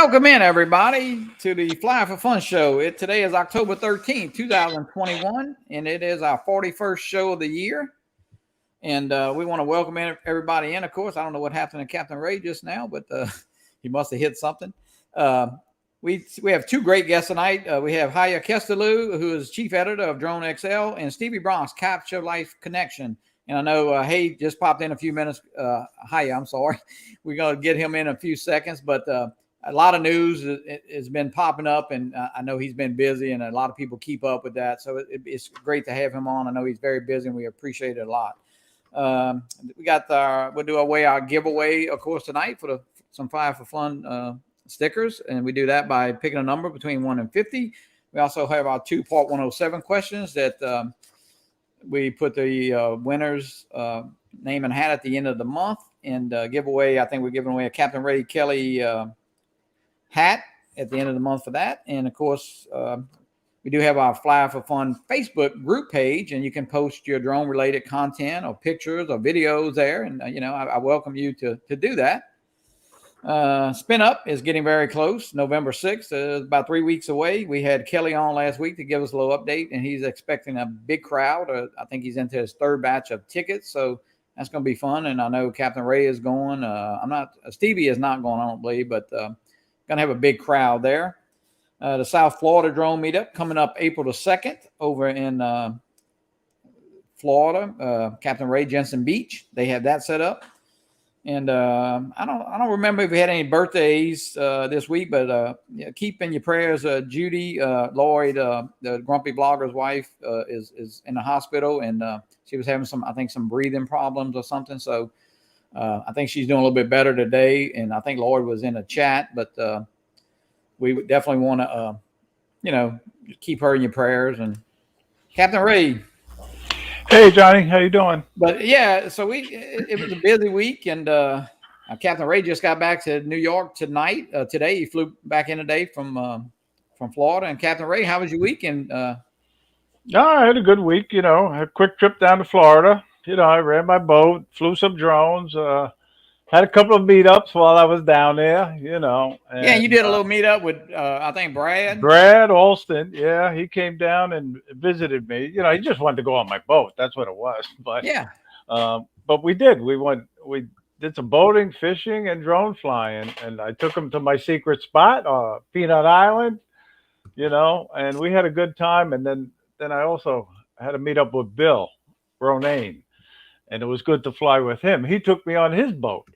Welcome in, everybody, to the Fly for Fun show. Today is October 13th, 2021, and it is our 41st show of the year. And we want to welcome everybody in. Of course, I don't know what happened to Captain Ray just now, but he must have hit something. We have two great guests tonight. We have Haye Kesteloo, who is chief editor of Drone XL, and Stevy Bronx, Capture Life Connection. And I know Haye just popped in a few minutes. Haye, I'm sorry. We're going to get him in a few seconds, but a lot of news has been popping up, and I know he's been busy, and a lot of people keep up with that. So it's great to have him on. I know he's very busy, and we appreciate it a lot. We'll do our giveaway, of course, tonight for some Fly for Fun stickers, and we do that by picking a number between 1 and 50. We also have our two Part 107 questions that we put the winners' name and hat at the end of the month, and giveaway. I think we're giving away a CaptainRay Kelly hat at the end of the month for that. And of course, we do have our Fly for Fun Facebook group page, and you can post your drone related content or pictures or videos there. And I welcome you to do that. Spin Up is getting very close. November 6th is about 3 weeks away. We had Kelly on last week to give us a little update, and he's expecting a big crowd. I think he's into his third batch of tickets, so that's going to be fun. And I know Captain Ray is going. Stevie is not going, I don't believe, but going to have a big crowd there. The South Florida Drone Meetup coming up April the 2nd over in Florida, Captain Ray Jensen Beach. They have that set up. And I don't remember if we had any birthdays this week, but keep in your prayers. Judy Lloyd, the Grumpy Blogger's wife, is in the hospital, and she was having some breathing problems or something. So I think she's doing a little bit better today, and I think Lloyd was in a chat, but we definitely want to, keep her in your prayers. And Captain Ray. Hey, Johnny, how you doing? But yeah, so it was a busy week, and Captain Ray just got back to New York today. He flew back in today from Florida. And Captain Ray, how was your weekend? I had a good week. Had a quick trip down to Florida. I ran my boat, flew some drones, had a couple of meetups while I was down there. And, yeah, you did a little meetup with I think Brad Alston. Yeah, he came down and visited me. He just wanted to go on my boat. That's what it was. But yeah, but we did. We did some boating, fishing, and drone flying, and I took him to my secret spot, Peanut Island. And we had a good time. And then I also had a meetup with Bill Romain, and it was good to fly with him. He took me on his boat.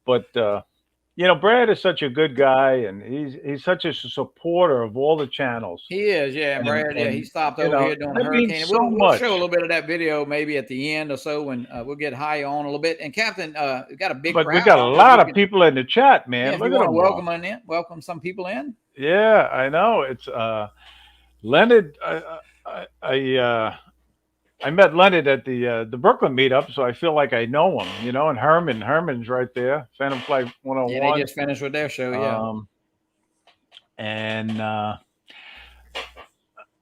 But Brad is such a good guy, and he's such a supporter of all the channels. He is, yeah. Brad, he stopped over here during the hurricane. We'll show a little bit of that video maybe at the end or so when we'll get Haye on a little bit. And Captain, we got a big crowd. But we got a lot of people in the chat, man. Yeah, if you want to welcome some people in. Yeah, I know. It's Leonard. I met Leonard at the Brooklyn meetup, so I feel like I know him, and Herman's right there, Phantom Flight 101. Yeah, they just finished with their show, yeah. And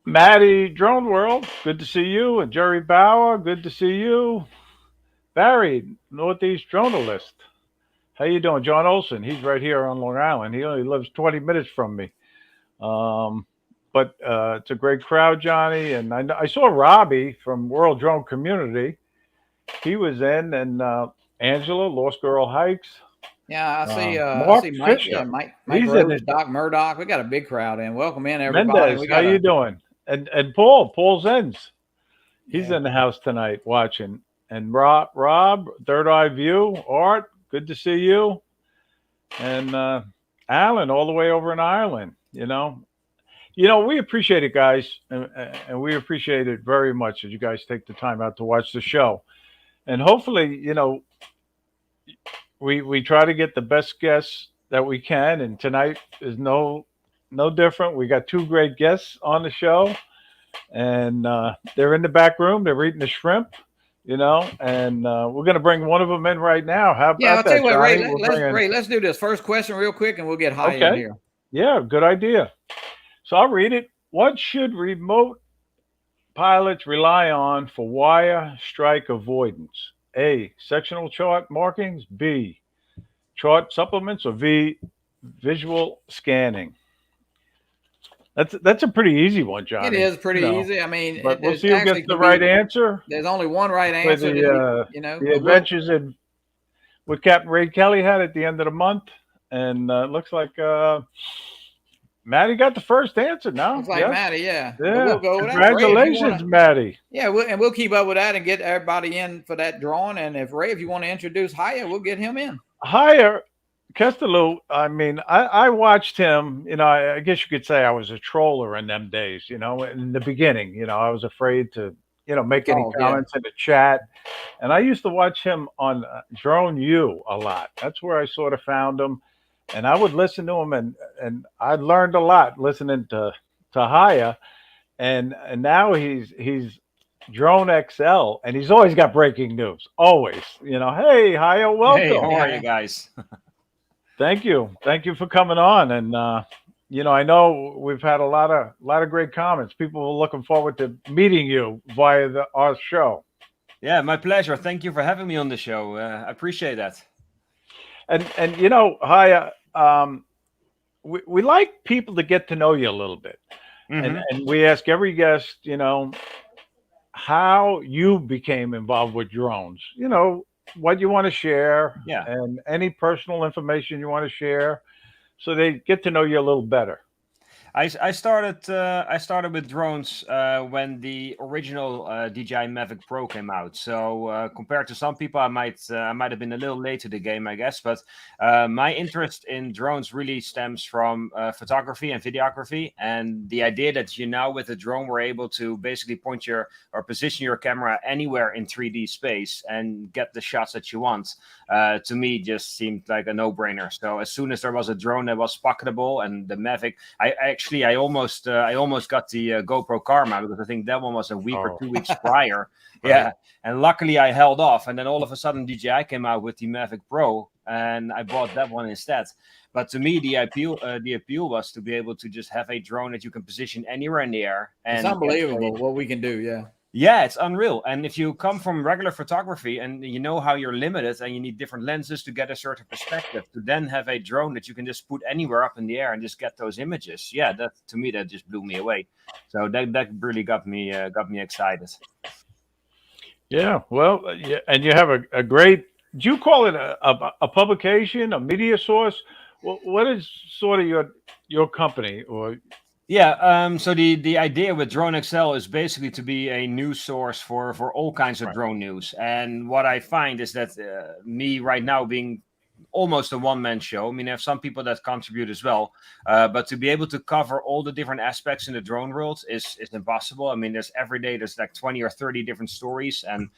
Maddie Drone World, good to see you. And Jerry Bauer, good to see you. Barry, Northeast Dronealist. How you doing? John Olson, he's right here on Long Island. He only lives 20 minutes from me. But it's a great crowd, Johnny. And I saw Robbie from World Drone Community. He was in, and Angela, Lost Girl Hikes. Yeah, I see Mike Fisher. Mike Rose, Doc Murdoch. We got a big crowd in. Welcome in, everybody. Mendez, how you doing? And Paul Zenz. He's in the house tonight watching. And Rob, Third Eye View, Art, good to see you. And Alan, all the way over in Ireland, we appreciate it, guys, and we appreciate it very much that you guys take the time out to watch the show. And hopefully, we try to get the best guests that we can. And tonight is no different. We got two great guests on the show, and they're in the back room. They're eating the shrimp, and we're going to bring one of them in right now. How about I'll tell you what, Ray, Ray, let's do this first question real quick, and we'll get Haye in here. Yeah, good idea. So I'll read it. What should remote pilots rely on for wire strike avoidance? A, sectional chart markings. B, chart supplements. Or visual scanning. That's a pretty easy one, It Johnny. is pretty easy. I mean, But we'll there's see who actually gets the can right be, answer there's only one right for answer that the but adventures in what Captain Ray Kelly had at the end of the month, and it looks like Maddie got the first answer now. looks like Yes, Maddie, yeah. But yeah. we'll go with that. Ray, if you want Congratulations, to, Maddie. yeah, we'll keep up with that and get everybody in for that drawing. And if Ray, if you want to introduce Haye, we'll get him in. Haye Kesteloo, I mean, I watched him, I guess you could say I was a troller in them days, in the beginning, I was afraid to, make any comments in the chat. And I used to watch him on Drone U a lot. That's where I sort of found him. And I would listen to him, and I learned a lot listening to Haye. And now he's Drone XL, and he's always got breaking news. Always, hey, Haye, welcome. Hey, how are you guys? Thank you for coming on. And I know we've had a lot of great comments. People were looking forward to meeting you via our show. Yeah, my pleasure. Thank you for having me on the show. I appreciate that. And Haye, we like people to get to know you a little bit. Mm-hmm. And we ask every guest, how you became involved with drones. What you want to share, and any personal information you want to share, so they get to know you a little better. I started with drones when the original DJI Mavic Pro came out. So compared to some people, I might have been a little late to the game, I guess. But my interest in drones really stems from photography and videography, and the idea that now with a drone we're able to basically point or position your camera anywhere in 3D space and get the shots that you want. To me, just seemed like a no-brainer. So as soon as there was a drone that was pocketable, and the Mavic, I almost got the GoPro Karma, because I think that one was a week or 2 weeks prior. Right. Yeah, and luckily I held off, and then all of a sudden DJI came out with the Mavic Pro, and I bought that one instead. But to me, the appeal was to be able to just have a drone that you can position anywhere in the air. And it's unbelievable what we can do. Yeah. Yeah, it's unreal. And if you come from regular photography and you know how you're limited and you need different lenses to get a certain perspective, to then have a drone that you can just put anywhere up in the air and just get those images. Yeah, that to me, that just blew me away. So that really got me excited. Yeah, well, yeah, and you have a great. Do you call it a publication, a media source? What is sort of your company or? Yeah, so the idea with Drone XL is basically to be a news source for all kinds of drone news. And what I find is that me right now being almost a one-man show. I mean, I have some people that contribute as well, but to be able to cover all the different aspects in the drone world is impossible. I mean, every day there's like 20 or 30 different stories, and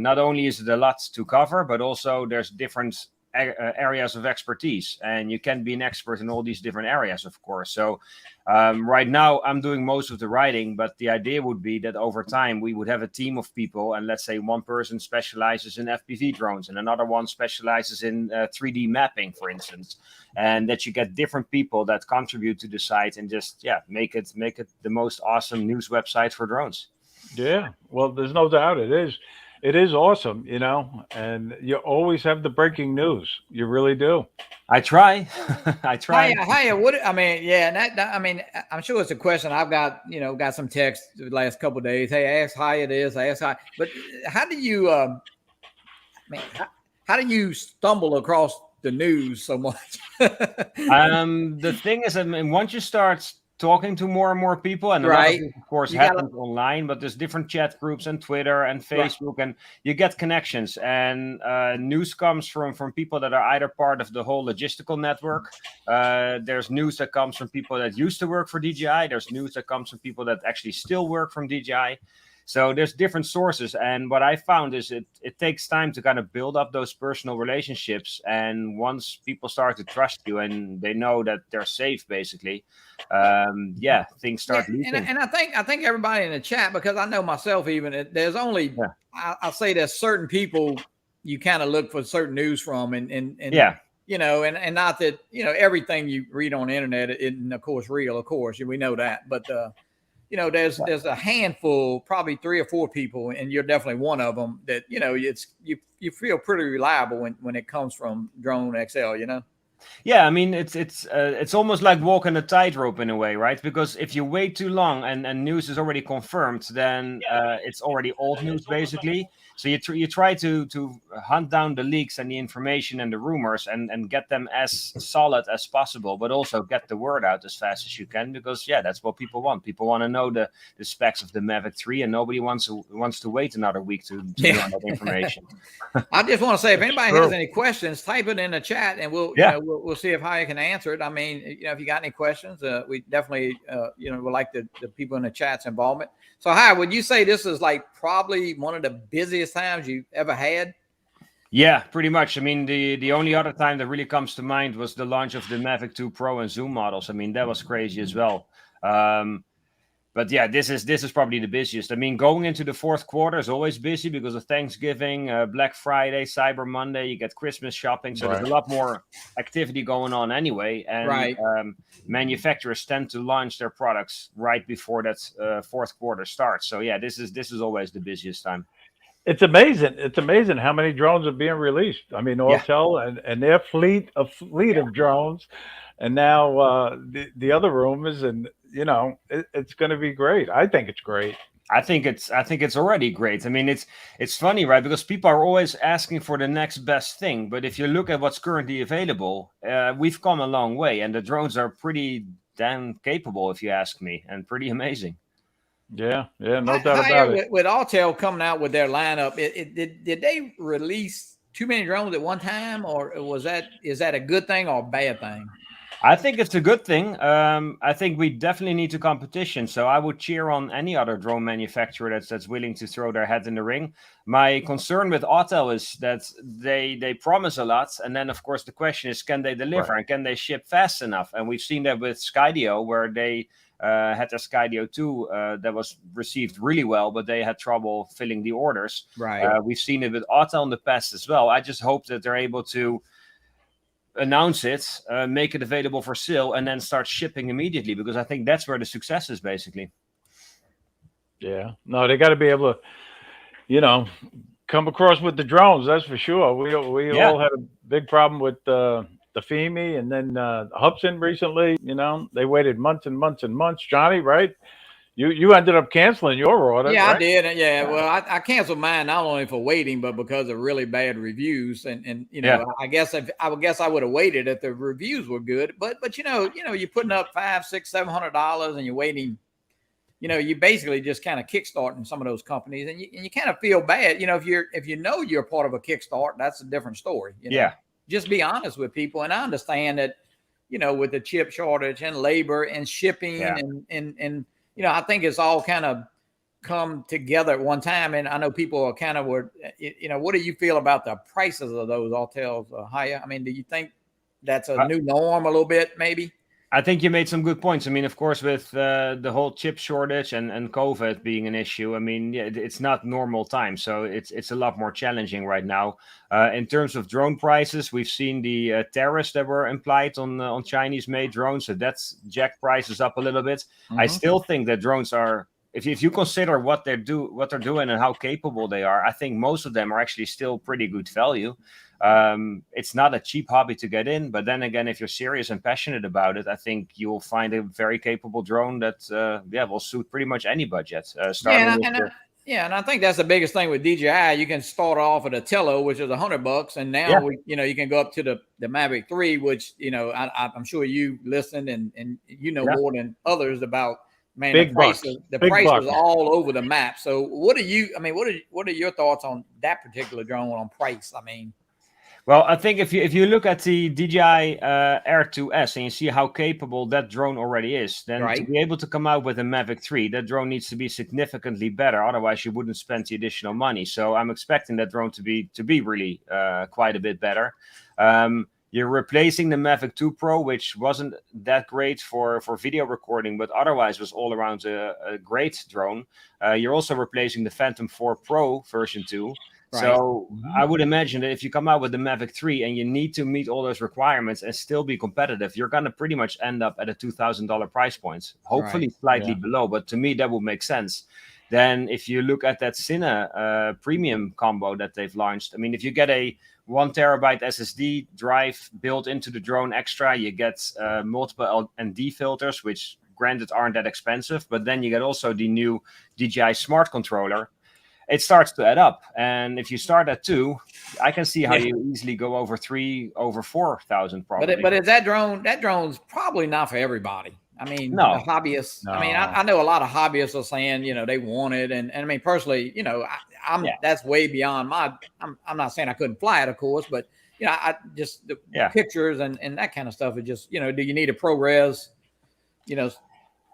not only is it a lot to cover, but also there's different areas of expertise, and you can be an expert in all these different areas, of course. So right now I'm doing most of the writing, but the idea would be that over time we would have a team of people, and let's say one person specializes in FPV drones and another one specializes in 3D mapping, for instance, and that you get different people that contribute to the site and just make it the most awesome news website for drones. Yeah, well, there's no doubt it is awesome, and you always have the breaking news. You really do. I try. I try. Haye, I mean, I'm sure it's a question I've got, got some text the last couple of days. Hey, ask Haye this, ask Haye. But how do you, how do you stumble across the news so much? The thing is, I mean, once you start talking to more and more people, and a lot of it, of course, happens online, but there's different chat groups and Twitter and Facebook, and you get connections, and news comes from people that are either part of the whole logistical network. There's news that comes from people that used to work for DJI. There's news that comes from people that actually still work from DJI. So there's different sources, and what I found is it takes time to kind of build up those personal relationships, and once people start to trust you and they know that they're safe, basically, things start leaking. And I think everybody in the chat, because I know myself, even there's only I'll say there's certain people you kind of look for certain news from, and and not that everything you read on the internet isn't of course real, of course we know that, but there's a handful, probably 3 or 4 people, and you're definitely one of them that you feel pretty reliable when it comes from Drone XL. Yeah, I mean it's almost like walking a tightrope in a way, right? Because if you wait too long and news is already confirmed, then it's already old news basically. So you try to hunt down the leaks and the information and the rumors and get them as solid as possible, but also get the word out as fast as you can, because yeah, that's what people want. People want to know the specs of the Mavic 3, and nobody wants to wait another week to learn that information. I just want to say, if It's anybody true. has any questions, type it in the chat, and we'll we'll see if Haye can answer it. I mean, if you got any questions, we definitely would like the people in the chat's involvement. So Haye, would you say this is like probably one of the busiest times you've ever had? Yeah, pretty much. I mean, the only other time that really comes to mind was the launch of the Mavic 2 Pro and Zoom models. I mean, that was crazy as well. But yeah, this is probably the busiest. I mean, going into the fourth quarter is always busy because of Thanksgiving, Black Friday, Cyber Monday. You get Christmas shopping, so there's a lot more activity going on anyway. And manufacturers tend to launch their products right before that fourth quarter starts. So yeah, this is always the busiest time. It's amazing. It's amazing how many drones are being released. I mean, Autel and their fleet of drones, and now the other rumors, and it's going to be great. I think it's great. I think it's already great. I mean, it's funny, right? Because people are always asking for the next best thing. But if you look at what's currently available, we've come a long way, and the drones are pretty damn capable, if you ask me, and pretty amazing. Yeah, no doubt about it. With Autel coming out with their lineup, did they release too many drones at one time, or is that a good thing or a bad thing? I think it's a good thing. I think we definitely need to competition. So I would cheer on any other drone manufacturer that's willing to throw their hat in the ring. My concern with Autel is that they promise a lot, and then of course the question is, can they deliver and can they ship fast enough? And we've seen that with Skydio, where they had their Skydio 2 that was received really well, but they had trouble filling the orders. Right. We've seen it with Autel in the past as well. I just hope that they're able to announce it, make it available for sale, and then start shipping immediately, because I think that's where the success is basically. Yeah, no, they got to be able to, come across with the drones. That's for sure. We all had a big problem with the FEMI, and then Hubson recently. They waited months and months and months. Johnny, right? You ended up canceling your order. Yeah, right? I did. Yeah, well, I canceled mine not only for waiting, but because of really bad reviews. And I guess I would have waited if the reviews were good. But you're putting up $500, $600, $700, and you're waiting. You basically just kind of kickstarting some of those companies, and you kind of feel bad. If you're part of a kickstart, that's a different story. Just be honest with people. And I understand that, with the chip shortage and labor and shipping and I think it's all kind of come together at one time. And I know people are kind of what do you feel about the prices of those Autels, Haye? I mean, do you think that's a new norm a little bit, maybe? I think you made some good points. I mean, of course, with the whole chip shortage and COVID being an issue, I mean, it's not normal time. So it's a lot more challenging right now. In terms of drone prices, we've seen the tariffs that were implied on Chinese-made drones. So that's jacked prices up a little bit. Mm-hmm. I still think that drones are, if you consider what they're doing and how capable they are, I think most of them are actually still pretty good value. It's not a cheap hobby to get in, but then again, if you're serious and passionate about it, I think you'll find a very capable drone that will suit pretty much any budget. And I think that's the biggest thing with DJI. You can start off at a Tello, which is $100, and now you can go up to the Mavic 3, which I'm sure you listened and more than others about. Man, the prices all over the map. So what are your thoughts on that particular drone on price? I mean, well, I think if you look at the DJI Air 2S and you see how capable that drone already is, then to be able to come out with a Mavic 3, that drone needs to be significantly better. Otherwise, you wouldn't spend the additional money. So I'm expecting that drone to be really quite a bit better. You're replacing the Mavic 2 Pro, which wasn't that great for video recording, but otherwise was all around a great drone. You're also replacing the Phantom 4 Pro version 2. Right. So I would imagine that if you come out with the Mavic 3 and you need to meet all those requirements and still be competitive, you're going to pretty much end up at a $2,000 price point, hopefully slightly below. But to me, that would make sense. then if you look at that Cine premium combo that they've launched, I mean, if you get a 1 terabyte SSD drive built into the drone extra, you get multiple ND filters, which granted aren't that expensive, but then you get also the new DJI Smart Controller. It starts to add up, and if you start at 2, I can see how you easily go over 3, over 4,000 probably. But is that drone's probably not for everybody. I mean, No. the hobbyists. No. I mean, I know a lot of hobbyists are saying, they want it, and I mean, personally, I'm that's way beyond my. I'm not saying I couldn't fly it, of course, but I just the pictures and that kind of stuff. It just do you need a ProRes?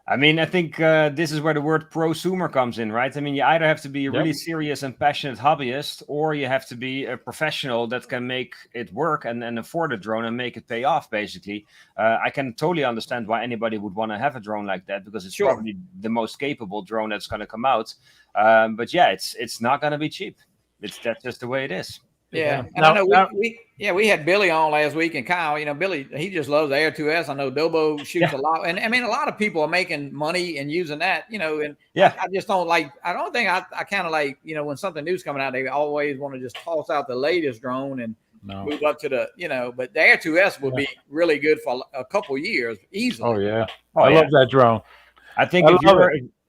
I mean, I think this is where the word prosumer comes in, right? I mean, you either have to be a really serious and passionate hobbyist, or you have to be a professional that can make it work and afford a drone and make it pay off, basically. I can totally understand why anybody would want to have a drone like that, because it's probably the most capable drone that's going to come out. But yeah, it's not going to be cheap. That's just the way it is. Yeah, and I know we had Billy on last week, and Kyle, Billy, he just loves the Air 2S. I know Dobo shoots a lot, and I mean a lot of people are making money and using that, and I just don't like. I don't think I kind of like when something new's coming out, they always want to just toss out the latest drone and move up to the But the Air 2S would be really good for a couple years easily. Oh yeah, I love that drone. I think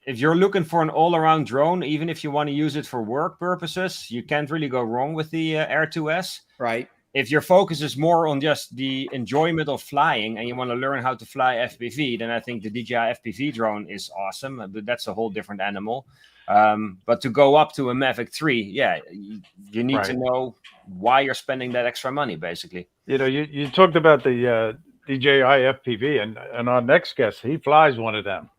if you're looking for an all-around drone, even if you want to use it for work purposes, you can't really go wrong with the Air 2S. Right. If your focus is more on just the enjoyment of flying and you want to learn how to fly FPV, then I think the DJI FPV drone is awesome. But that's a whole different animal. But to go up to a Mavic 3, you need to know why you're spending that extra money, basically. You talked about the DJI FPV, and our next guest, he flies one of them.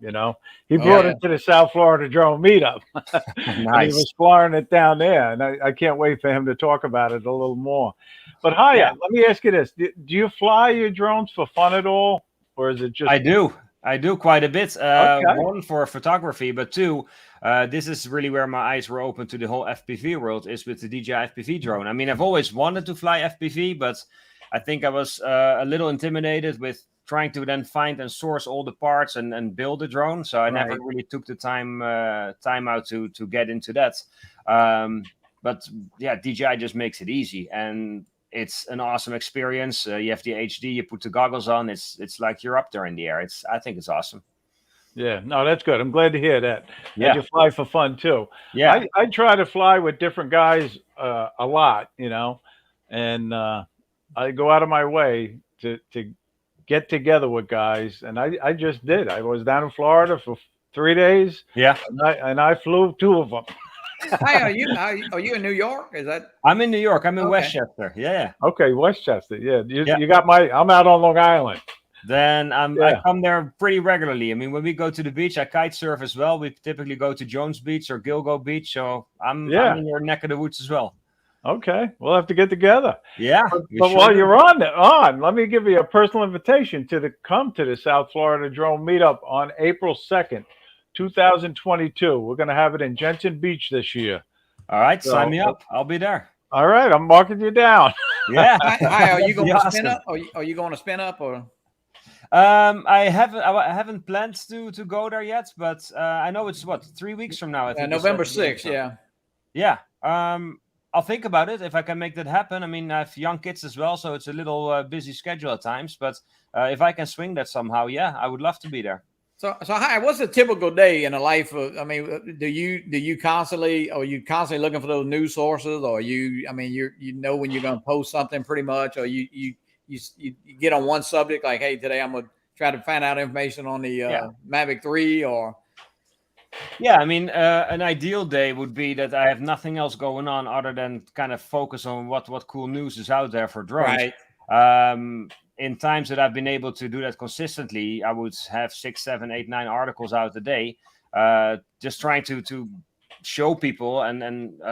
He brought it to the South Florida Drone Meetup. Nice. And he was flying it down there, and I can't wait for him to talk about it a little more. But Haye, let me ask you this: do you fly your drones for fun at all, or is it just? I do quite a bit. One, for photography, but 2, this is really where my eyes were open to the whole FPV world, is with the DJI FPV drone. I mean, I've always wanted to fly FPV, but I think I was a little intimidated with trying to then find and source all the parts and build a drone. So I never really took the time out to get into that. But yeah, DJI just makes it easy, and it's an awesome experience. You have the HD, you put the goggles on. It's like you're up there in the air. I think it's awesome. Yeah, no, that's good. I'm glad to hear that. Yeah. And you fly for fun too. Yeah. I try to fly with different guys a lot, and I go out of my way to get together with guys, and I just did. I was down in Florida for 3 days. Yeah, and I flew 2 of them. Hi, are you in New York? Is that? I'm in New York. I'm in Westchester. Yeah. Okay, Westchester. Yeah, you got I'm out on Long Island. Then I come there pretty regularly. I mean, when we go to the beach, I kite surf as well. We typically go to Jones Beach or Gilgo Beach, so I'm in your neck of the woods as well. Okay, we'll have to get together. Yeah. But while you're on, let me give you a personal invitation to come to the South Florida Drone Meetup on April 2nd, 2022. We're going to have it in Jensen Beach this year. All right, sign me up. I'll be there. All right, I'm marking you down. Yeah. Hi, are you going to spin up? Are you going to spin up or? I haven't planned to go there yet, but I know it's 3 weeks from now. I think November 6th. Yeah. Yeah. I'll think about it if I can make that happen. I mean, I have young kids as well, so it's a little busy schedule at times. But if I can swing that somehow, I would love to be there. So Haye, what's a typical day in the life of? I mean, do you constantly looking for those news sources, or you when you're going to post something pretty much, or you get on one subject like, hey, today I'm gonna try to find out information on the Mavic 3 or. Yeah, I mean, an ideal day would be that I have nothing else going on other than kind of focus on what cool news is out there for drones. Right. In times that I've been able to do that consistently, I would have 6, 7, 8, 9 articles out a day, just trying to show people and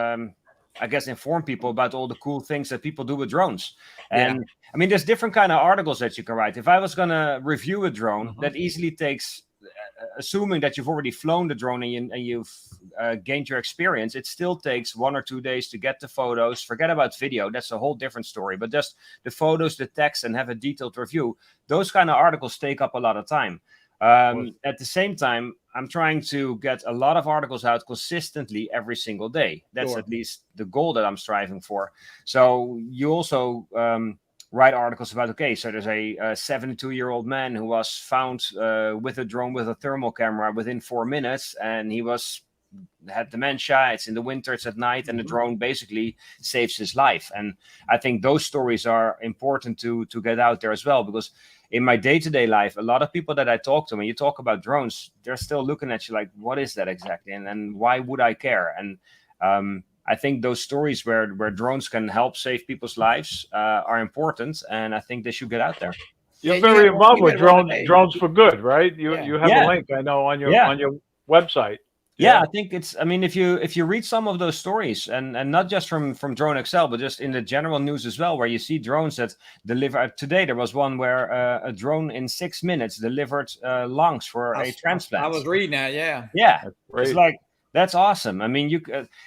I guess inform people about all the cool things that people do with drones. And I mean, there's different kind of articles that you can write. If I was going to review a drone, that easily takes. Assuming that you've already flown the drone and you've gained your experience, it still takes 1 or 2 days to get the photos. Forget about video. That's a whole different story. But just the photos, the text, and have a detailed review. Those kind of articles take up a lot of time. At the same time, I'm trying to get a lot of articles out consistently every single day. That's at least the goal that I'm striving for. So you also write articles about, okay, so there's a 72-year-old man who was found with a drone with a thermal camera within 4 minutes, and he had dementia. It's in the winter, it's at night, and the drone basically saves his life. And I think those stories are important to get out there as well, because in my day-to-day life, a lot of people that I talk to, when you talk about drones, they're still looking at you like, what is that exactly? And why would I care? And I think those stories where drones can help save people's lives are important, and I think they should get out there. You're very involved with drones for good, right? You have a link, I know, on your website. Yeah, I think it's. I mean, if you read some of those stories, and not just from Drone XL, but just in the general news as well, where you see drones that deliver. Today there was one where a drone in 6 minutes delivered lungs for a transplant. I was reading that. Yeah. Yeah, it's like that's awesome. I mean,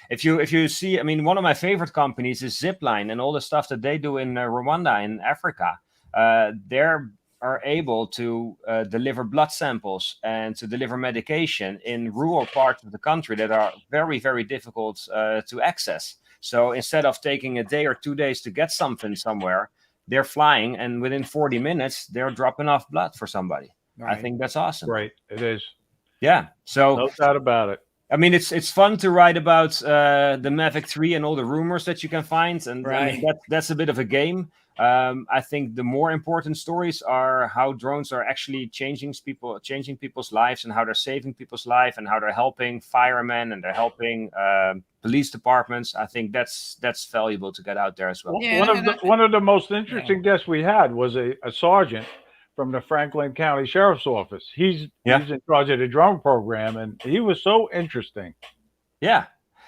if you see, I mean, one of my favorite companies is Zipline, and all the stuff that they do in Rwanda in Africa. They're are able to deliver blood samples and to deliver medication in rural parts of the country that are very, very difficult to access. So instead of taking a day or 2 days to get something somewhere, they're flying, and within 40 minutes, they're dropping off blood for somebody. Right. I think that's awesome. Right, it is. Yeah, so no doubt about it. I mean, it's fun to write about the Mavic 3 and all the rumors that you can find, and I mean, that's a bit of a game. I think the more important stories are how drones are actually changing people's lives, and how they're saving people's life, and how they're helping firemen, and they're helping police departments. I think that's valuable to get out there as well. Yeah, one of the most interesting guests we had was a sergeant from the Franklin County Sheriff's Office. He's in charge of the drone program, and he was so interesting. Yeah,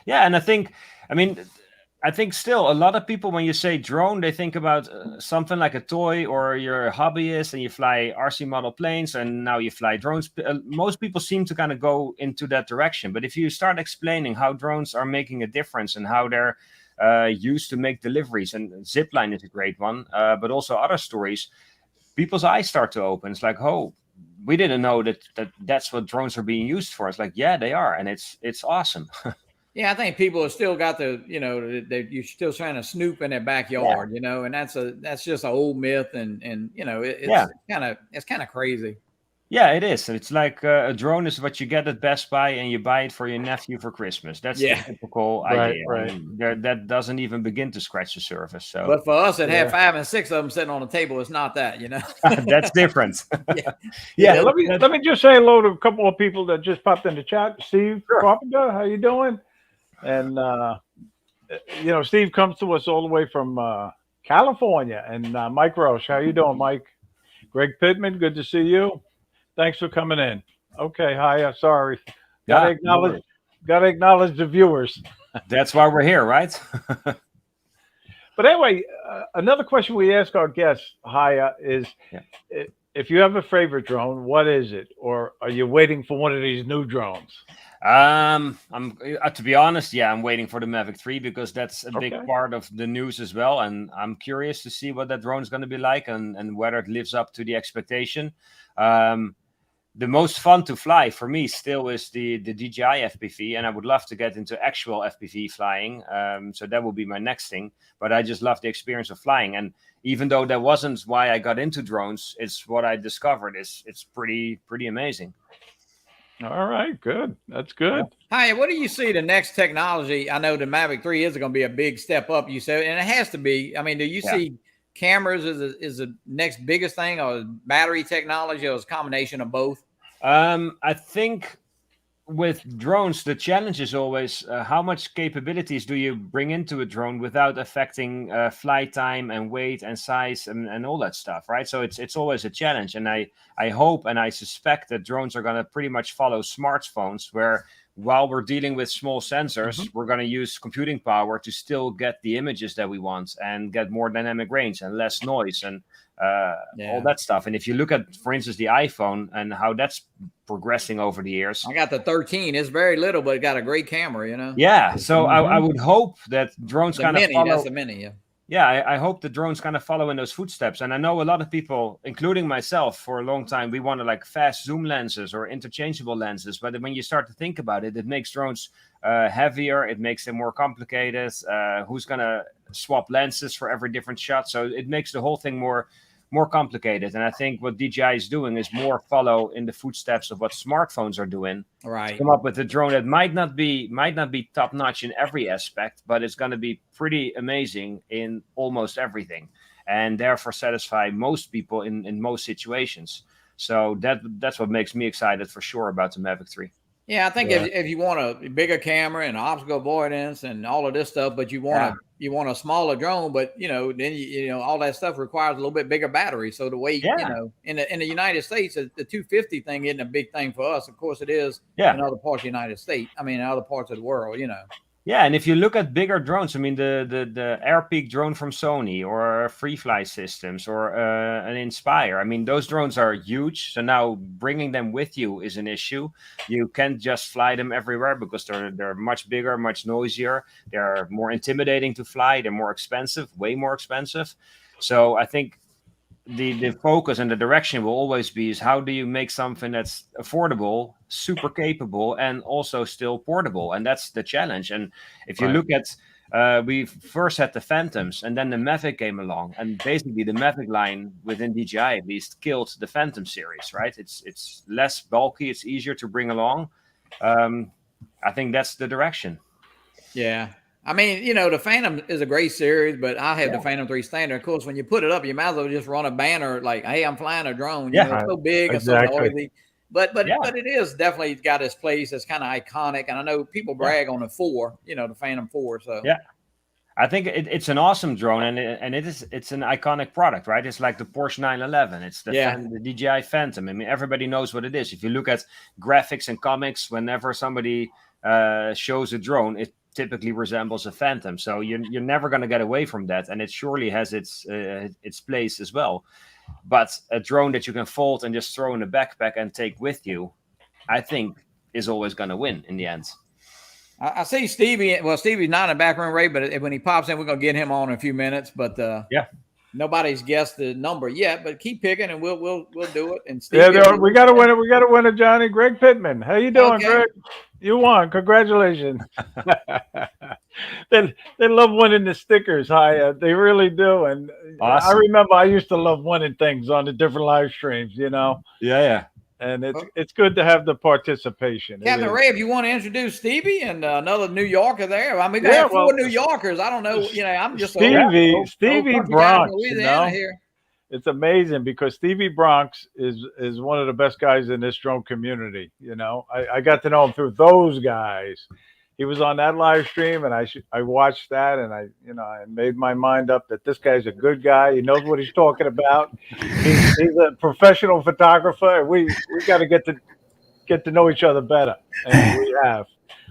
and I think still a lot of people, when you say drone, they think about something like a toy, or you're a hobbyist and you fly RC model planes and now you fly drones. Most people seem to kind of go into that direction. But if you start explaining how drones are making a difference and how they're used to make deliveries, and Zipline is a great one, but also other stories, people's eyes start to open. It's like, oh, we didn't know that's what drones are being used for. It's like, yeah, they are. And it's awesome. Yeah, I think people have still got you're still trying to snoop in their backyard, and that's just an old myth, and it's kind of crazy. Yeah, it is. It's like a drone is what you get at Best Buy, and you buy it for your nephew for Christmas. That's the typical idea. Right. And that doesn't even begin to scratch the surface. So, but for us that have 5 and 6 of them sitting on the table, it's not that, That's different. Yeah. Let me just say hello to a couple of people that just popped in the chat. Steve Carpenter, how you doing? And Steve comes to us all the way from California. And Mike Roche, how you doing, Mike? Greg Pittman, good to see you. Thanks for coming in. Okay, hi. Sorry, gotta acknowledge the viewers. That's why we're here, right? But anyway, another question we ask our guests, Haye, is if you have a favorite drone, what is it? Or are you waiting for one of these new drones? I'm to be honest, I'm waiting for the Mavic 3 because that's a big part of the news as well, and I'm curious to see what that drone is going to be like and whether it lives up to the expectation. The most fun to fly for me still is the DJI FPV, and I would love to get into actual FPV flying. So that will be my next thing. But I just love the experience of flying, and even though that wasn't why I got into drones, it's what I discovered. It's pretty amazing. All right, good. That's good. Hi, what do you see the next technology? I know the Mavic 3 is going to be a big step up, you said, and it has to be. I mean, do you see cameras is the next biggest thing, or battery technology, or is a combination of both? I think with drones, the challenge is always how much capabilities do you bring into a drone without affecting flight time and weight and size and all that stuff, right? So it's always a challenge, and I hope and I suspect that drones are going to pretty much follow smartphones, where while we're dealing with small sensors, we're going to use computing power to still get the images that we want and get more dynamic range and less noise and all that stuff. And if you look at, for instance, the iPhone and how that's progressing over the years. I got the 13. It's very little, but it got a great camera, Yeah. So I would hope that drones kind of follow. That's the mini, yeah, I hope the drones kind of follow in those footsteps. And I know a lot of people, including myself, for a long time, we wanted like fast zoom lenses or interchangeable lenses. But when you start to think about it, it makes drones heavier. It makes them more complicated. Who's going to swap lenses for every different shot? So it makes the whole thing more complicated. And I think what DJI is doing is more follow in the footsteps of what smartphones are doing. Right. To come up with a drone that might not be top notch in every aspect, but it's going to be pretty amazing in almost everything, and therefore satisfy most people in most situations. So that's what makes me excited for sure about the Mavic 3. Yeah, I think if you want a bigger camera and obstacle avoidance and all of this stuff, but you want a smaller drone, but then you know all that stuff requires a little bit bigger battery. So the weight, in the United States, the 250 thing isn't a big thing for us. Of course, it is in other parts of the United States. I mean, in other parts of the world, Yeah, and if you look at bigger drones, I mean the Airpeak drone from Sony or Freefly Systems or an Inspire, I mean those drones are huge. So now bringing them with you is an issue. You can't just fly them everywhere because they're much bigger, much noisier. They're more intimidating to fly. They're more expensive, way more expensive. So I think the focus and the direction will always be is how do you make something that's affordable, super capable, and also still portable, and that's the challenge. And if you look at we first had the Phantoms, and then the Mavic came along, and basically the Mavic line within DJI at least killed the Phantom series, right? It's less bulky, it's easier to bring along. I think that's the direction. Yeah. I mean, the Phantom is a great series, but I have the Phantom 3 standard. Of course, when you put it up, you might as well just run a banner like, "Hey, I'm flying a drone." It's so big and so noisy. But it is definitely got its place. It's kind of iconic, and I know people brag on the 4, the Phantom 4. So I think it's an awesome drone, and it's an iconic product, right? It's like the Porsche 911. It's the DJI Phantom. I mean, everybody knows what it is. If you look at graphics and comics, whenever somebody shows a drone, it typically resembles a Phantom. So you're never going to get away from that, and it surely has its place as well. But a drone that you can fold and just throw in a backpack and take with you, I think, is always going to win in the end. I see Stevie. Well, Stevie's not in the background, Ray, but when he pops in, we're going to get him on in a few minutes. But nobody's guessed the number yet. But keep picking, and we'll do it. And Stevie, we got to win it. We got to win it, Johnny. Greg Pittman, how you doing, Greg? You won. Congratulations. They love winning the stickers, Haye. They really do. And awesome. I remember I used to love winning things on the different live streams, Yeah. And it's good to have the participation. CaptainRay, if you want to introduce Stevie and another New Yorker there. I mean, we got 4 New Yorkers. I don't know. I'm just Stevie Bronx. Louisiana here. It's amazing because Stevie Bronx is one of the best guys in this drone community. I got to know him through those guys. He was on that live stream, and I watched that, and I made my mind up that this guy's a good guy. He knows what he's talking about. He's a professional photographer. We got to get to know each other better, and we have.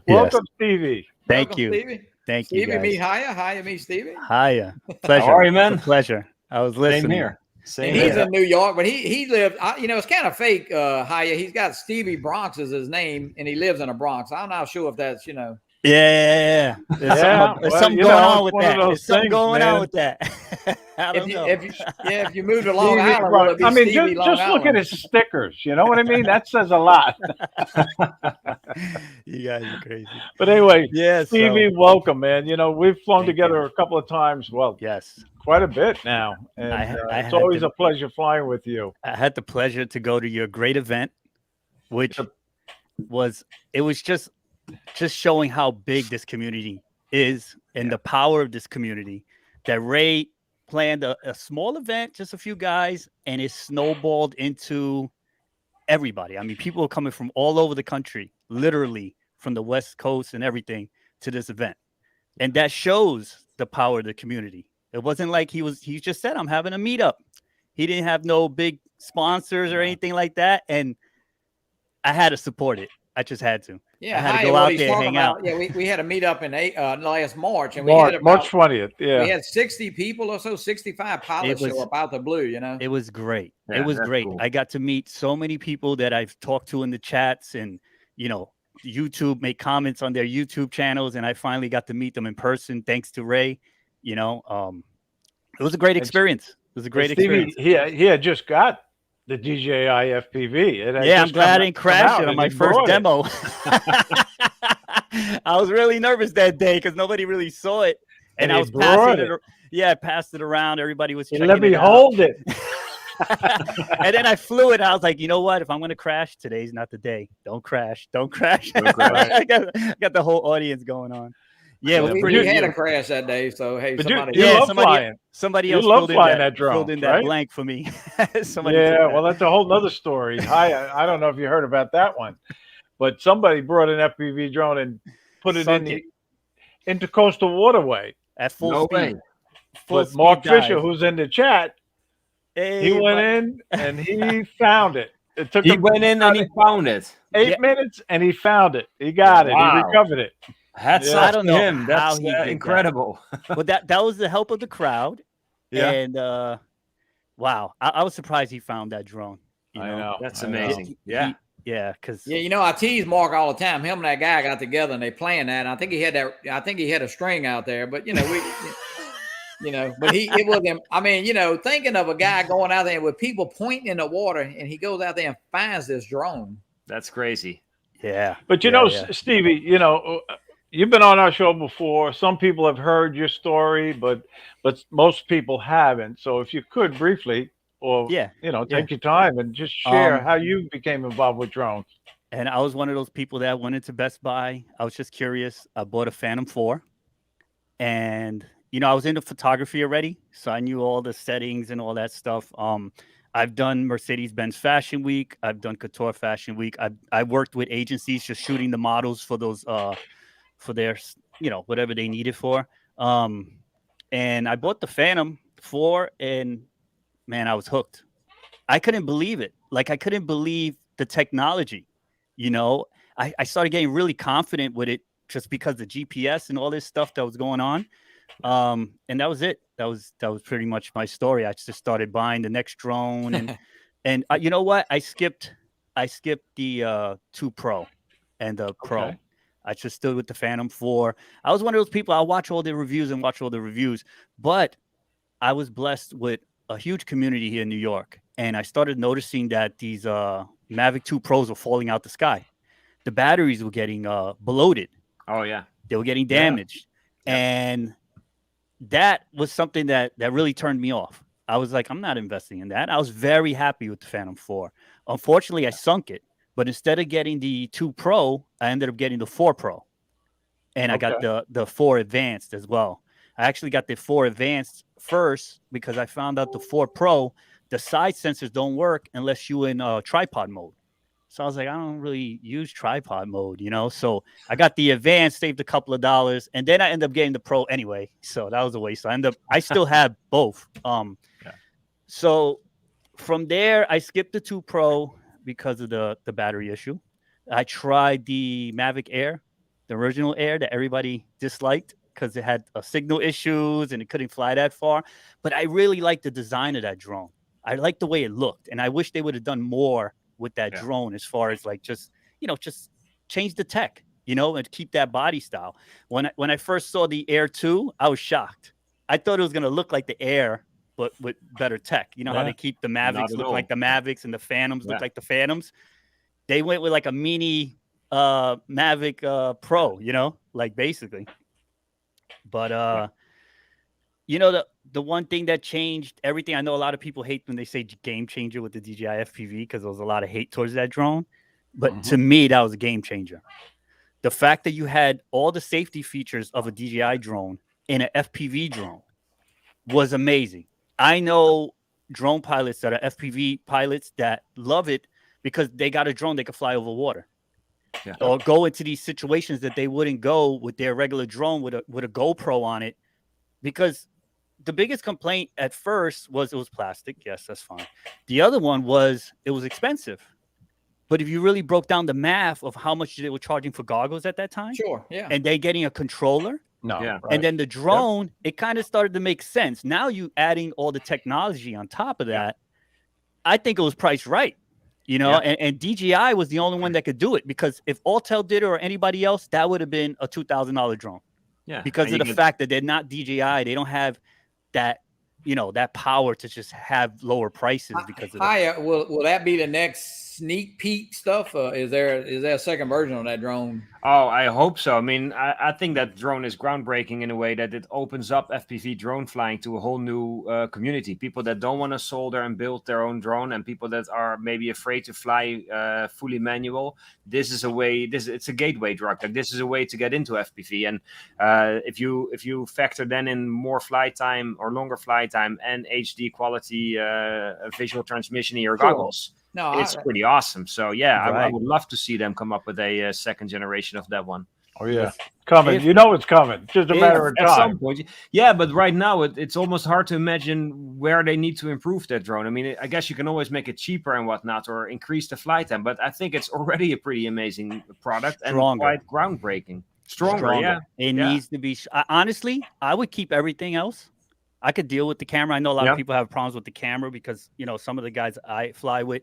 Welcome, Stevie. Thank you. Stevie. Thank you. Stevie, meet Haye. Haye, meet Stevie. Haye. Pleasure. How are you, man? Pleasure. I was listening. Same here. He's in New York, but he lives. It's kind of fake. Haye. He's got Stevie Bronx as his name, and he lives in a Bronx. I'm not sure if that's Yeah. There's something going on with that. There's something going on with that. I don't know. If you move to Long Island, I mean, just look at his stickers. You know what I mean? That says a lot. You guys are crazy. But anyway, Stevie, welcome, man. We've flown together a couple of times. Well, yes, quite a bit now, and it's always a pleasure flying with you. I had the pleasure to go to your great event, which was just showing how big this community is and the power of this community. That Ray planned a small event, just a few guys, and it snowballed into everybody. I mean, people are coming from all over the country, literally from the West Coast and everything, to this event. And that shows the power of the community. It wasn't like he just said, I'm having a meetup. He didn't have no big sponsors or anything like that. And I had to support it. I just had to. Yeah, I had to go out there and hang out. Yeah, we had a meetup in last March, and March 20th. Yeah, we had 60 people or so, 65 pilots show up out the blue. It was great. Yeah, it was great. Cool. I got to meet so many people that I've talked to in the chats, and YouTube make comments on their YouTube channels, and I finally got to meet them in person thanks to Ray. It was a great experience. It was a great Stevie, experience. he had just got the DJI FPV. It had Yeah, I'm just glad I come- didn't come crash out it on and my he first brought it. demo. I was really nervous that day because nobody really saw it, and And I he was passing brought it. it. Yeah, I passed it around. Everybody was He checking let me it out. hold it. And then I flew it. I was like, you know what? If I'm going to crash, today's not the day. Don't crash. Don't crash. Don't crash. I got the whole audience going on. Yeah, it was we pretty. had a crash that day, so hey, But somebody. you Yeah, love flying. somebody You else love filled in flying that, that drone, filled in that right? blank for me. Somebody took Yeah, that. well, that's a whole nother story. I don't know if you heard about that one, but somebody brought an FPV drone and put it in Sunk the intercoastal waterway. at full No speed. way. Full But Mark speed dive. Fisher, who's in the chat, Hey, he went buddy. in and he found it. It took He him went in and he found it. 8 Yeah. minutes and he found it. He got it. Wow. He recovered it. Hats Yeah. off I don't to know him. how That's he did that. incredible. But that was the help of the crowd. Yeah, And wow, I was surprised he found that drone. You I know. That's I know. amazing. Yeah. Yeah, because Yeah, you know, I tease Mark all the time. Him and that guy got together and they playing that. And I think he had that. I think he had a string out there, but you know, but it wasn't. I mean, thinking of a guy going out there with people pointing in the water, and he goes out there and finds this drone. That's crazy. yeah. But you yeah, know, yeah. Stevie, you've been on our show before. Some people have heard your story, but most people haven't. So if you could briefly, or Yeah, take your time and just share Um, how you became involved with drones. And I was one of those people that went into Best Buy. I was just curious. I bought a Phantom 4. And, I was into photography already. So I knew all the settings and all that stuff. I've done Mercedes-Benz Fashion Week. I've done Couture Fashion Week. I worked with agencies just shooting the models for those, for their, whatever they needed for. And I bought the Phantom 4 and, man, I was hooked. I couldn't believe it. Like, I couldn't believe the technology. I started getting really confident with it just because the GPS and all this stuff that was going on. And that was it. That was pretty much my story. I just started buying the next drone and you know what? I skipped the 2 Pro and the Pro. Okay. I just stood with the Phantom 4. I was one of those people. I watch all the reviews, but I was blessed with a huge community here in New York. And I started noticing that these Mavic 2 Pros were falling out the sky. The batteries were getting bloated. Oh yeah. They were getting Yeah. damaged. And that was something that really turned me off. I was like, I'm not investing in that. I was very happy with the Phantom 4. Unfortunately, I sunk it. But instead of getting the 2 Pro, I ended up getting the 4 Pro. And I got the 4 Advanced as well. I actually got the 4 Advanced first because I found out the 4 Pro, the side sensors don't work unless you're in tripod mode. So I was like, I don't really use tripod mode, So I got the Advanced, saved a couple of dollars, and then I ended up getting the Pro anyway. So that was a waste. So I still have both. So from there, I skipped the 2 Pro because of the battery issue. I tried the Mavic Air, the original Air that everybody disliked because it had signal issues and it couldn't fly that far. But I really liked the design of that drone. I liked the way it looked, and I wish they would have done more with that drone as far as like just change the tech, and keep that body style. When I first saw the Air 2, I was shocked. I thought it was gonna look like the Air, but with better tech. You know how they keep the Mavics look like the Mavics and the Phantoms look like the Phantoms. They went with like a mini Mavic Pro, like basically. But the one thing that changed everything, I know a lot of people hate when they say game changer with the DJI FPV because there was a lot of hate towards that drone. But to me, that was a game changer. The fact that you had all the safety features of a DJI drone in an FPV drone was amazing. I know drone pilots that are FPV pilots that love it because they got a drone they could fly over water. Yeah. Or go into these situations that they wouldn't go with their regular drone with a GoPro on it, because the biggest complaint at first was it was plastic. Yes, that's fine. The other one was it was expensive. But if you really broke down the math of how much they were charging for goggles at that time, Sure, yeah. and they getting a controller, Yeah. and then the drone, it kind of started to make sense. Now you adding all the technology on top of that, I think it was priced right. And DJI was the only one that could do it, because if Autel did it or anybody else, that would have been a $2,000 drone. Yeah. Because of the fact that they're not DJI, they don't have that, that power to just have lower prices because of Haye, will that be the next sneak peek stuff? Is there a second version of that drone? Oh, I hope so. I mean, I think that drone is groundbreaking in a way that it opens up FPV drone flying to a whole new community. People that don't want to solder and build their own drone, and people that are maybe afraid to fly fully manual. This is a way. It's a gateway drug. Like, this is a way to get into FPV. And if you factor then in more flight time or longer flight time and HD quality visual transmission in your goggles. No, it's pretty awesome. So yeah, Right. I would love to see them come up with a second generation of that one. Oh yeah, coming. It's coming. Just a matter of At some time. point, yeah. But right now, it's almost hard to imagine where they need to improve that drone. I mean, I guess you can always make it cheaper and whatnot, or increase the flight time. But I think it's already a pretty amazing product and quite groundbreaking. Stronger. Yeah. It needs to be. Honestly, I would keep everything else. I could deal with the camera. I know a lot of people have problems with the camera because, some of the guys I fly with,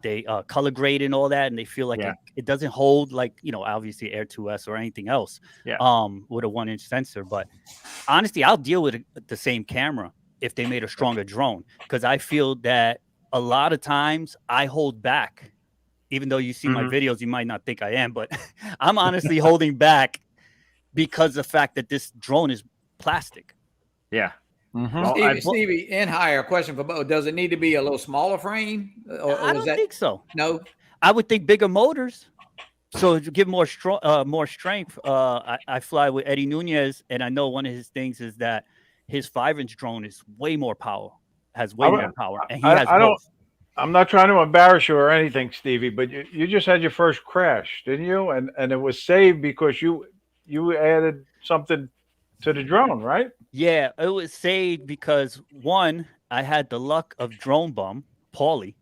they color grade and all that, and they feel like it doesn't hold like, obviously Air 2S or anything else with a 1-inch sensor. But honestly, I'll deal with the same camera if they made a stronger drone, because I feel that a lot of times I hold back. Even though you see my videos, you might not think I am, but I'm honestly holding back because of the fact that this drone is plastic. Yeah. Well, Stevie and Haye, a question for both. Does it need to be a little smaller frame? Or I don't think so. No, I would think bigger motors, so to give more strength. I fly with Eddie Nunez, and I know one of his things is that his 5-inch drone is way more power, has way more power, and he has both. I'm not trying to embarrass you or anything, Stevie, but you just had your first crash, didn't you? And it was saved because you added something to the drone, right? Yeah, it was saved because, one, I had the luck of Drone Bum, Paulie.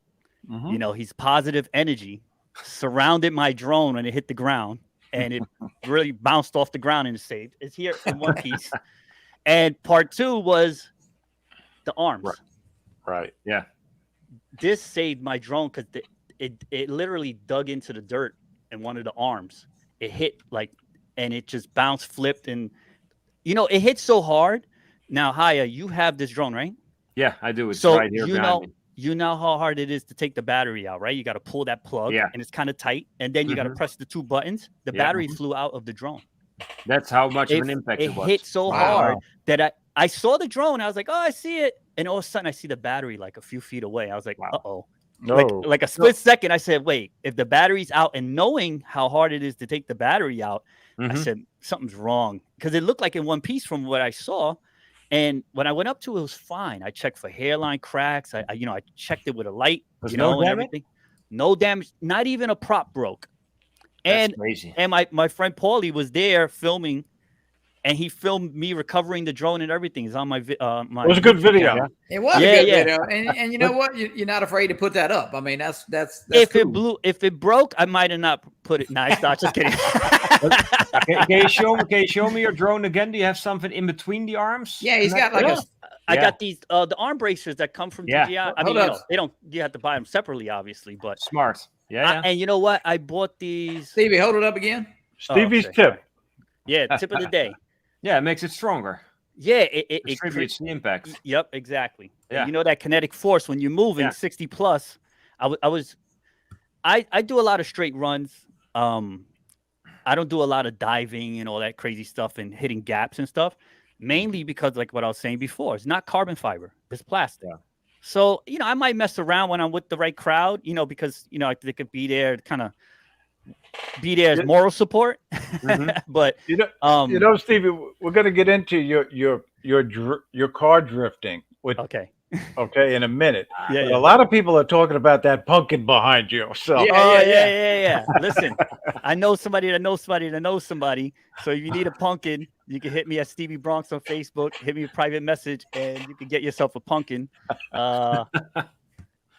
He's positive energy, surrounded my drone when it hit the ground, and it really bounced off the ground and it saved. It's here in one piece. And part two was the arms. Right. Yeah. This saved my drone because it literally dug into the dirt in one of the arms. It hit and it just bounced, flipped, and it hit so hard. Now, Haye, you have this drone, right? Yeah, I do. It's so right here behind me. You know how hard it is to take the battery out, right? You got to pull that plug, and it's kind of tight, and then you got to press the two buttons. The battery flew out of the drone. That's how much of an impact it was. It hit so hard that I saw the drone. I was like, oh, I see it. And all of a sudden, I see the battery like a few feet away. I was like, uh-oh. No. Like a split second, I said, wait, if the battery's out, and knowing how hard it is to take the battery out, I said, something's wrong. Because it looked like in one piece from what I saw. And when I went up to it, it was fine. I checked for hairline cracks. I checked it with a light, and everything. No damage. Not even a prop broke. That's crazy. And my friend Paulie was there filming, and he filmed me recovering the drone and everything. It's on my it was a good video. Camera. It was a good video. And you know what? You're not afraid to put that up. I mean, that's cool. If it broke, I might have not put it. Nice. Not just kidding. Can you show me your drone again? Do you have something in between the arms? Yeah, he's got I got these the arm bracers that come from DJI. I mean, you have to buy them separately, obviously, but smart. Yeah. And you know what? I bought these. Stevie, hold it up again. Stevie's tip. Yeah, tip of the day. Yeah, it makes it stronger. Yeah, it distributes the impact. Yep, exactly. Yeah. And that kinetic force when you're moving 60 plus. I do a lot of straight runs. I don't do a lot of diving and all that crazy stuff and hitting gaps and stuff, mainly because, like what I was saying before, it's not carbon fiber, it's plastic. Yeah. So, I might mess around when I'm with the right crowd, because, they could be there to kind of be there as moral support. But, Stevie, we're going to get into your car drifting with, in a minute. A lot of people are talking about that pumpkin behind you. So yeah. Listen, I know somebody that knows somebody that knows somebody. So if you need a pumpkin, you can hit me at Stevie Bronx on Facebook. Hit me a private message, and you can get yourself a pumpkin. Don't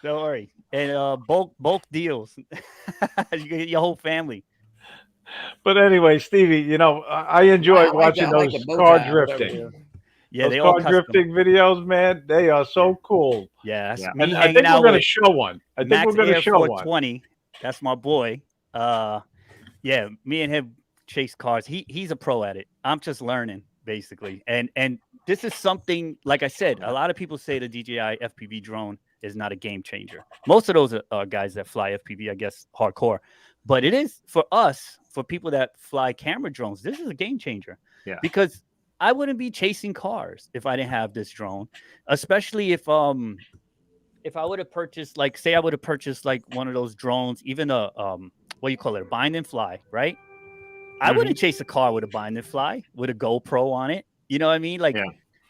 worry. And bulk deals. You can get your whole family. But anyway, Stevie, I enjoy watching those car drifting. Yeah, those car drifting videos, man, they are so cool. Yeah, and I think we're going to show one. That's my boy. Me and him chase cars. He's a pro at it. I'm just learning, basically. And this is something, like I said, a lot of people say the DJI FPV drone is not a game changer. Most of those are guys that fly FPV, I guess, hardcore. But it is for us, for people that fly camera drones, this is a game changer. Yeah. Because I wouldn't be chasing cars if I didn't have this drone, especially if I would have purchased, like, say I would have purchased like one of those drones, even a what do you call it, a bind and fly, right? I wouldn't chase a car with a bind and fly with a GoPro on it. You know what I mean? Like,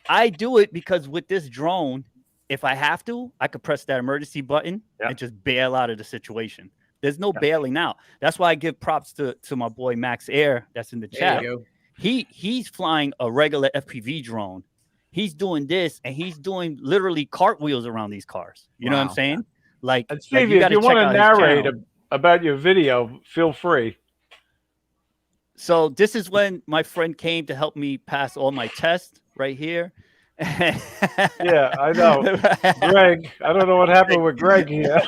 I do it because with this drone, if I have to, I could press that emergency button and just bail out of the situation. There's no bailing out. That's why I give props to my boy Max Air that's in the chat. He's flying a regular FPV drone. He's doing this, and he's doing literally cartwheels around these cars. You know what I'm saying? Like, and Stevie, if you want to narrate about your video, feel free. So this is when my friend came to help me pass all my tests right here. Yeah, I know. Greg, I don't know what happened with Greg here.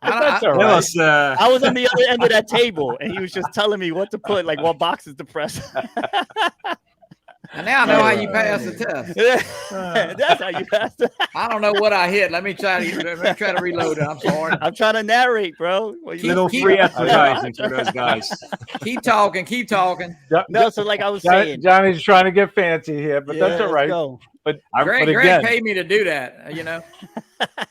That's all right. I was on the other end of that table, and he was just telling me what to put, like what boxes to press. And now I know how you pass the test. That's how you pass it. I don't know what I hit. Let me try to reload it. I'm sorry. I'm trying to narrate, bro. Little free advertising for those guys. Keep talking. No, so like I was saying, Johnny's trying to get fancy here, but that's all right. But Greg paid me to do that, you know.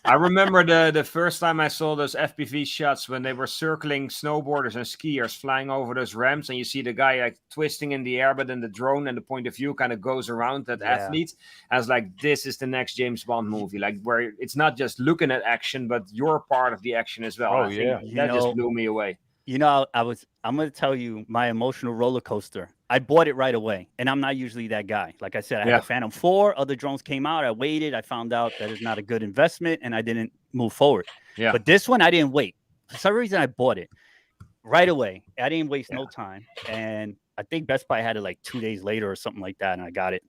I remember the first time I saw those FPV shots when they were circling snowboarders and skiers flying over those ramps, and you see the guy like twisting in the air, but then the drone and the point of view kind of goes around that athlete. I was like, this is the next James Bond movie, like where it's not just looking at action, but you're part of the action as well. Oh, yeah. That just blew me away. You know, I'm going to tell you my emotional roller coaster. I bought it right away, and I'm not usually that guy. Like I said, I had the Phantom 4. Other drones came out. I waited. I found out that it's not a good investment, and I didn't move forward. Yeah. But this one, I didn't wait. For some reason, I bought it right away. I didn't waste no time. And I think Best Buy had it like 2 days later or something like that, and I got it.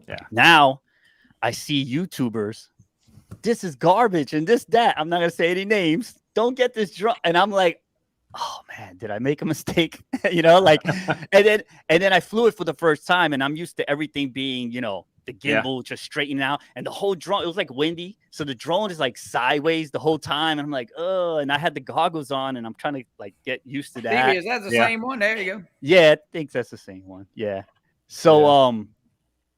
Yeah. Now, I see YouTubers. This is garbage and this, that. I'm not going to say any names. Don't get this drone. And I'm like, oh man, did I make a mistake? You know, like, and then I flew it for the first time, and I'm used to everything being, you know, the gimbal just straightening out, and the whole drone, it was like windy, so the drone is like sideways the whole time, and I'm like, oh, and I had the goggles on, and I'm trying to like get used to that. Stevie, is that the same one? There you go. Yeah, I think that's the same one. Yeah. So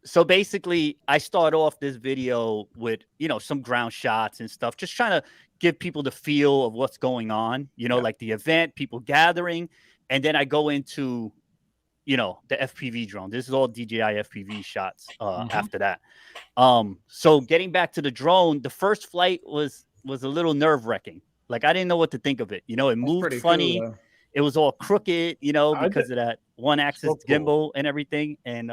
so basically, I start off this video with, you know, some ground shots and stuff, just trying to give people the feel of what's going on, you know, like the event, people gathering. And then I go into, you know, the FPV drone. This is all DJI FPV shots after that. So getting back to the drone, the first flight was a little nerve-wracking. Like, I didn't know what to think of it. You know, it moved funny. Cool, it was all crooked, you know, because of that one-axis gimbal and everything. And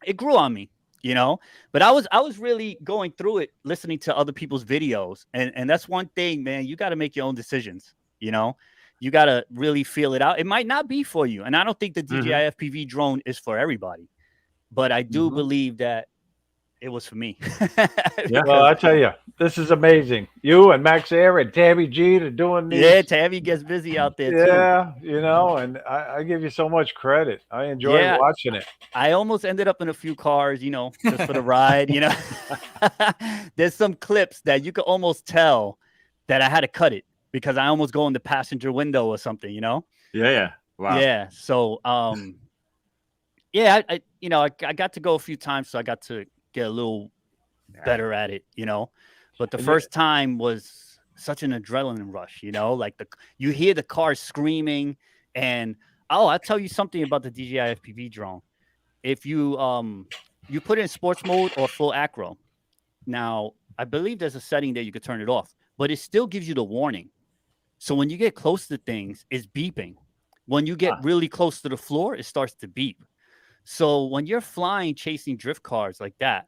it grew on me. You know, but I was really going through it, listening to other people's videos. And that's one thing, man, you got to make your own decisions. You know, you got to really feel it out. It might not be for you. And I don't think the DJI FPV drone is for everybody, but I do believe that it was for me. Well, I tell you, this is amazing. You and Max Air and Tabby G are doing these. Yeah, Tabby gets busy out there too. Yeah, you know, and I give you so much credit. I enjoy watching it. I almost ended up in a few cars, you know, just for the ride, you know. There's some clips that you could almost tell that I had to cut it because I almost go in the passenger window or something, you know. Yeah. Wow. Yeah. So I you know, I got to go a few times, so I got to get a little better at it, you know. But the first time was such an adrenaline rush, you know, like you hear the cars screaming. And I'll tell you something about the DJI FPV drone. If you put it in sports mode or full acro, now I believe there's a setting that you could turn it off, but it still gives you the warning. So when you get close to things, it's beeping. When you get really close to the floor, it starts to beep. So when you're flying, chasing drift cars like that,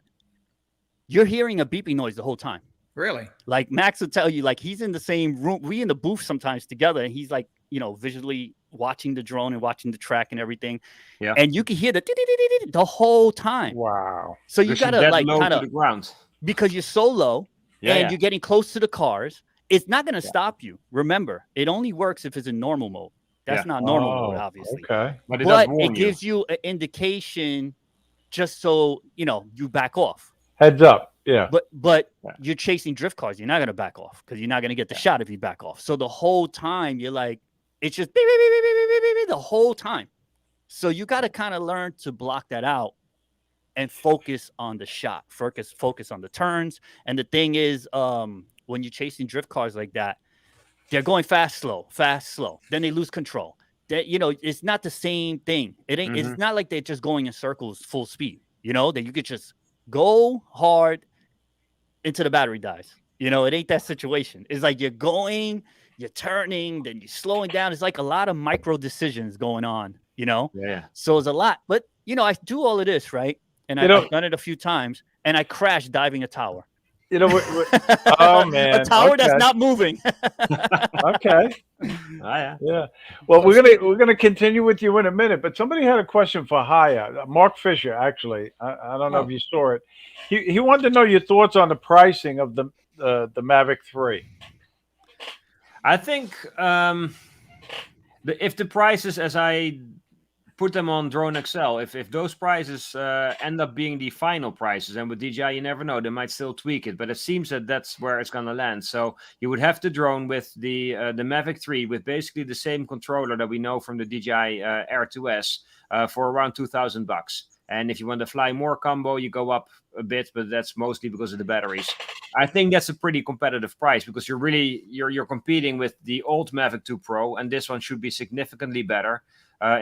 you're hearing a beeping noise the whole time. Really? Like Max will tell you, like he's in the same room. We in the booth sometimes together, and he's like, you know, visually watching the drone and watching the track and everything. Yeah. And you can hear the whole time. Wow. So you gotta like kind of ground because you're so low and you're getting close to the cars. It's not gonna stop you. Remember, it only works if it's in normal mode. That's not normal mode, obviously. Okay. But it gives you an indication just so you back off. Heads up. Yeah. But you're chasing drift cars. You're not going to back off because you're not going to get the shot if you back off. So the whole time you're like, it's just beep, beep, beep, beep, beep, beep, beep, beep, the whole time. So you got to kind of learn to block that out and focus on the shot, focus on the turns. And the thing is, when you're chasing drift cars like that, they're going fast, slow. Then they lose control. That it's not the same thing. It ain't. It's not like they're just going in circles full speed. That you could just go hard until the battery dies. It ain't that situation. It's like you're going, you're turning, then you're slowing down. It's like a lot of micro decisions going on. Yeah. So it's a lot. But I do all of this, right? And I've done it a few times, and I crashed diving a tower. Oh man, a tower that's not moving. Okay. Yeah. Well, we're gonna continue with you in a minute, but somebody had a question for Haye. Mark Fisher, actually. I don't know if you saw it. He wanted to know your thoughts on the pricing of the Mavic 3. I think if the prices, as I put them on Drone XL, if those prices end up being the final prices, and with DJI you never know, they might still tweak it, but it seems that that's where it's going to land. So you would have the drone with the Mavic 3 with basically the same controller that we know from the DJI Air 2S for around $2,000. And if you want to fly more combo, you go up a bit, but that's mostly because of the batteries. I think that's a pretty competitive price because you're competing with the old Mavic 2 Pro, and this one should be significantly better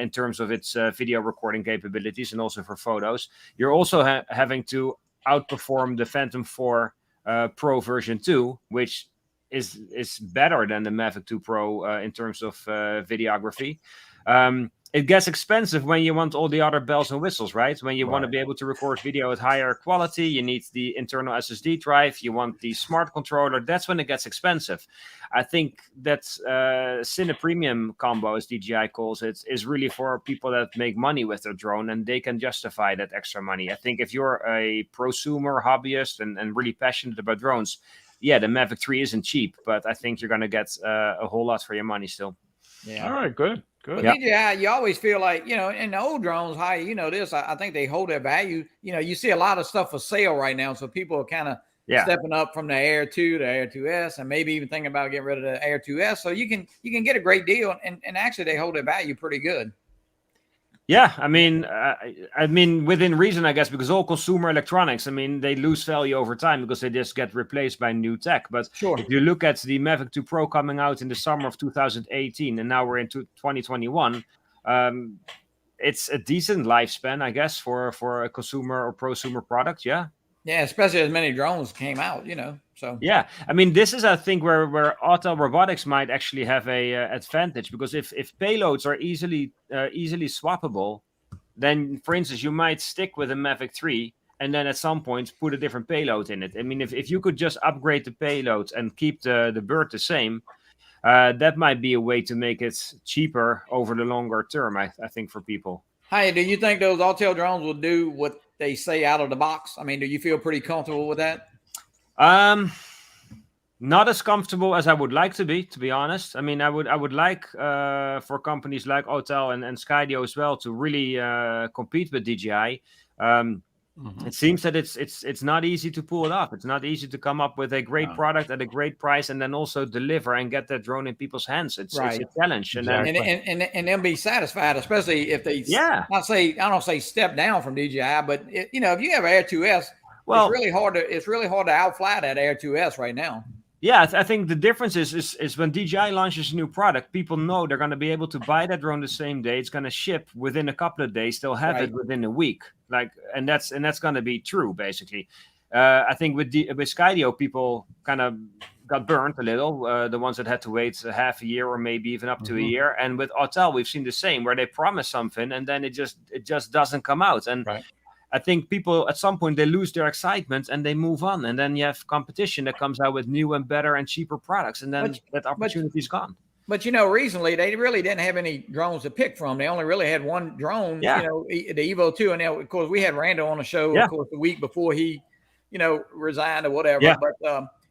in terms of its video recording capabilities and also for photos. You're also having to outperform the Phantom 4 Pro version 2, which is better than the Mavic 2 Pro in terms of videography. It gets expensive when you want all the other bells and whistles, right? When you want to be able to record video at higher quality, you need the internal SSD drive, you want the smart controller. That's when it gets expensive. I think that Cine Premium combo, as DJI calls it, is really for people that make money with their drone and they can justify that extra money. I think if you're a prosumer, hobbyist, and really passionate about drones, the Mavic 3 isn't cheap, but I think you're going to get a whole lot for your money still. Yeah. All right, good. But DJI, you always feel like, in the old drones, this, I think they hold their value. You see a lot of stuff for sale right now. So people are kind of stepping up from the Air 2 to Air 2S and maybe even thinking about getting rid of the Air 2S. So you can get a great deal. And actually, they hold their value pretty good. Yeah, I mean, within reason, I guess, because all consumer electronics, they lose value over time because they just get replaced by new tech. But if you look at the Mavic 2 Pro coming out in the summer of 2018, and now we're into 2021, it's a decent lifespan, I guess, for a consumer or prosumer product. Yeah. Yeah, especially as many drones came out, So yeah, this is, I think, where Autel Robotics might actually have a advantage, because if payloads are easily swappable, then, for instance, you might stick with a Mavic 3 and then at some point put a different payload in it. If you could just upgrade the payloads and keep the bird the same, that might be a way to make it cheaper over the longer term, I think, for people. Hey, do you think those Autel drones will do what they say out of the box? Do you feel pretty comfortable with that? Not as comfortable as I would like to be honest. I would like for companies like Autel and Skydio as well to really compete with DJI. It seems that it's not easy to pull it off. It's not easy to come up with a great product at a great price and then also deliver and get that drone in people's hands. It's a challenge, exactly. and they'll be satisfied, especially if they I don't say step down from DJI, but if you have Air 2S, it's really hard to outfly that Air 2S right now. Yeah, I think the difference is when DJI launches a new product, people know they're going to be able to buy that drone the same day. It's going to ship within a couple of days. They'll have it within a week. And that's going to be true, basically. I think with Skydio, people kind of got burnt a little. The ones that had to wait a half a year or maybe even up to a year. And with Autel, we've seen the same, where they promise something and then it just doesn't come out. And I think people at some point they lose their excitement and they move on, and then you have competition that comes out with new and better and cheaper products, and then that opportunity's gone. But recently they really didn't have any drones to pick from. They only really had one drone, the Evo 2, and of course we had Rando on the show, of course, the week before he, resigned or whatever. Yeah. But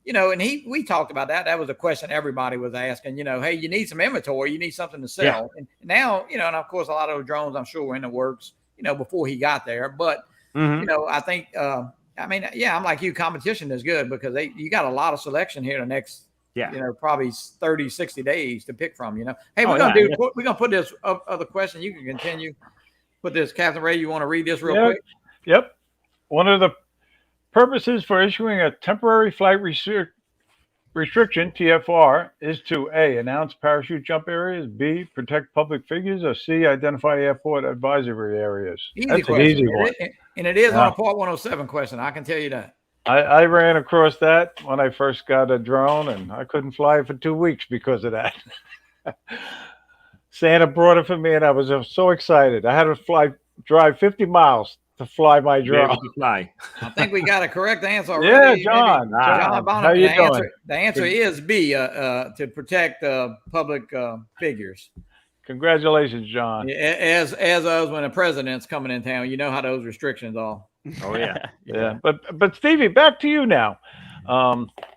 and we talked about that. That was a question everybody was asking. Hey, you need some inventory, you need something to sell. And now, and of course a lot of those drones I'm sure were in the works, before he got there. But Mhm. you know, I think, I mean, yeah, I'm like you, competition is good because you got a lot of selection here the next, Yeah. you know, probably 30, 60 days to pick from, you know. Hey, Oh, we're yeah, going to put this other question. You can continue. Put this, Captain Ray, you want to read this real quick? Yep. One of the purposes for issuing a temporary flight restriction, TFR, is to A, announce parachute jump areas, B, protect public figures, or C, identify airport advisory areas. Easy That's question. an easy one. And it is on Yeah. a Part 107 question. I can tell you that. I ran across that when I first got a drone, and I couldn't fly for 2 weeks because of that. Santa brought it for me, and I was so excited. I had to drive 50 miles to fly my Be able drone. to fly. I think we got a correct answer Yeah, already. John. Maybe. Ah. John Bonham, How you doing? The answer is B, to protect public figures. Congratulations, John. As us when the president's coming in town, you know how those restrictions are. Oh yeah. Yeah. But Stevie, back to you now.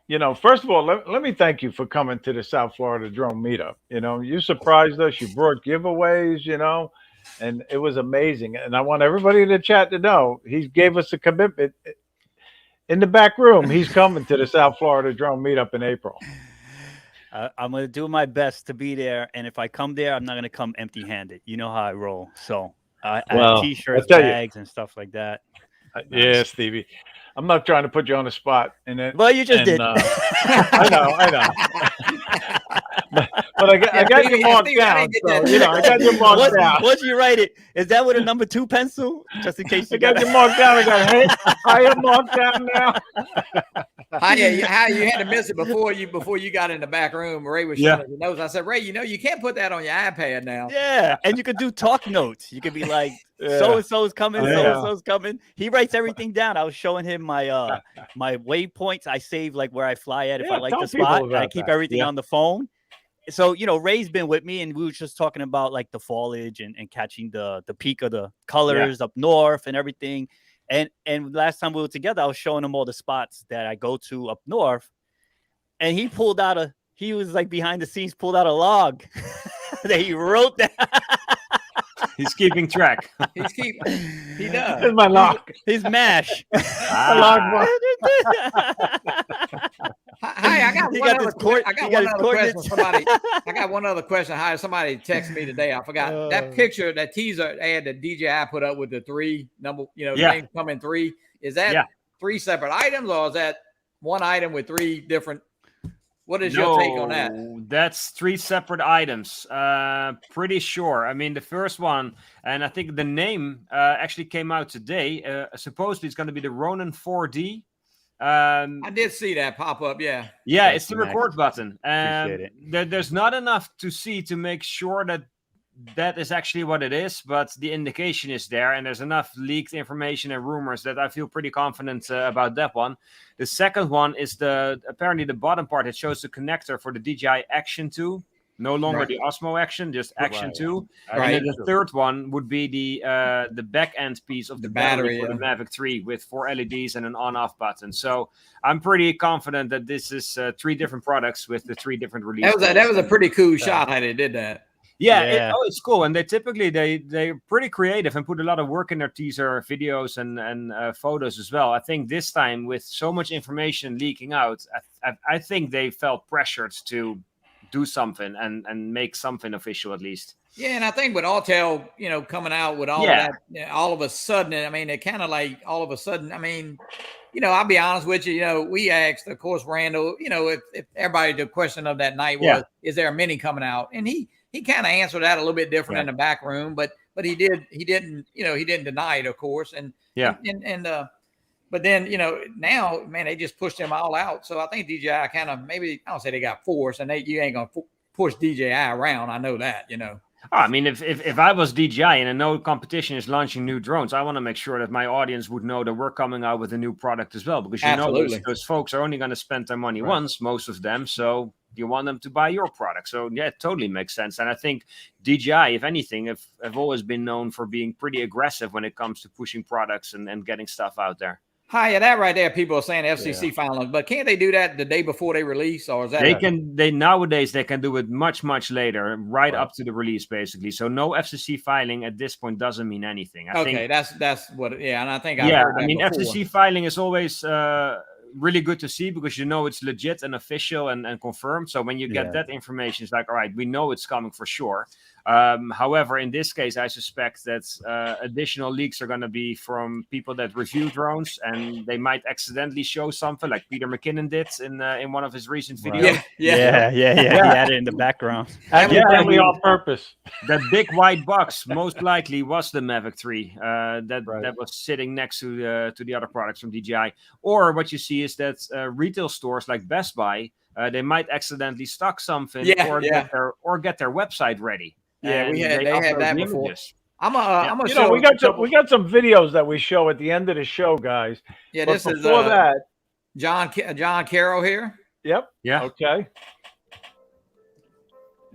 You know, first of all, let me thank you for coming to the South Florida Drone Meetup. You know, you surprised us. You brought giveaways, you know, and it was amazing. And I want everybody in the chat to know he gave us a commitment in the back room. He's coming to the South Florida Drone Meetup in April. I'm going to do my best to be there. And if I come there, I'm not going to come empty handed. You know how I roll. So I have T-shirts, bags, and stuff like that. Yeah, Stevie. I'm not trying to put you on the spot. Well, you just did. I know. But I got you marked down. So, you know, I got you marked down. Once you write it, is that with a number 2 pencil? Just in case you got you marked down. I got Haye marked down now. Haye, you had to miss it before you got in the back room. Ray was showing us the notes. I said, Ray, you know, you can't put that on your iPad now. Yeah, and you could do talk notes. You could be like, so and so's coming, so and so's coming. He writes everything down. I was showing him my my waypoints. I save like where I fly at if I like the spot. And I keep everything on the phone. So, you know, Ray's been with me, and we were just talking about like the foliage and catching the peak of the colors up north and everything. And last time we were together, I was showing him all the spots that I go to up north, and he was like behind the scenes, pulled out a log that he wrote down. He's keeping track. He does. It's my log. His mash. Hi, I got one other question. I got one other question. Hi, somebody texted me today. I forgot that picture, that teaser ad that DJI put up with the 3 number, names come in 3. Is that 3 separate items, or is that one item with 3 different? What is your take on that? That's 3 separate items. Pretty sure. I mean, the first one, and I think the name actually came out today. Supposedly, it's going to be the Ronin 4D. I did see that pop up. Yeah. Yeah, it's the record button. Appreciate it. There's not enough to see to make sure that is actually what it is, but the indication is there, and there's enough leaked information and rumors that I feel pretty confident about that one. The second one is apparently the bottom part. It shows the connector for the DJI Action 2. No longer the Osmo Action, just Action 2. Right. And then the third one would be the back end piece of the battery for the Mavic 3 with 4 LEDs and an on-off button. So I'm pretty confident that this is 3 different products with the 3 different releases. That was a pretty cool shot how they did that. Yeah. It's cool, and they typically they're pretty creative and put a lot of work in their teaser videos and photos as well. I think this time with so much information leaking out, I think they felt pressured to do something and make something official at least. Yeah, and I think with Autel, coming out with all of that, all of a sudden, I mean, it kind of like all of a sudden, I mean, I'll be honest with you, we asked, of course, Randall, if everybody, the question of that night was, is there a mini coming out? And he kind of answered that a little bit different in the back room, but he didn't deny it, of course. But then, now, man, they just pushed them all out. So I think DJI kind of, maybe, I don't say they got forced, and you ain't going to push DJI around. I know that, I mean, if I was DJI and I know competition is launching new drones, I want to make sure that my audience would know that we're coming out with a new product as well, because those folks are only going to spend their money once, most of them. So you want them to buy your product. So yeah, it totally makes sense. And I think DJI, if anything, have always been known for being pretty aggressive when it comes to pushing products and getting stuff out there. Hi, yeah, that right there. People are saying FCC filing, but can't they do that the day before they release, or is that They nowadays they can do it much later, right up to the release, basically. So no FCC filing at this point doesn't mean anything. I think that's what. Yeah, and I think I've heard that before. FCC filing is always really good to see because you know it's legit and official and confirmed. So when you get that information, it's like, all right, we know it's coming for sure. However, in this case, I suspect that additional leaks are going to be from people that review drones, and they might accidentally show something like Peter McKinnon did in one of his recent videos. Yeah. He had it in the background. Evidently on purpose. That big white box most likely was the Mavic 3 that was sitting next to the other products from DJI. Or what you see is that retail stores like Best Buy, they might accidentally stock something or get their website ready. Yeah, they had that before. We got some videos that we show at the end of the show, guys. Yeah, but this is that. John Carroll here. Yep. Yeah. Okay.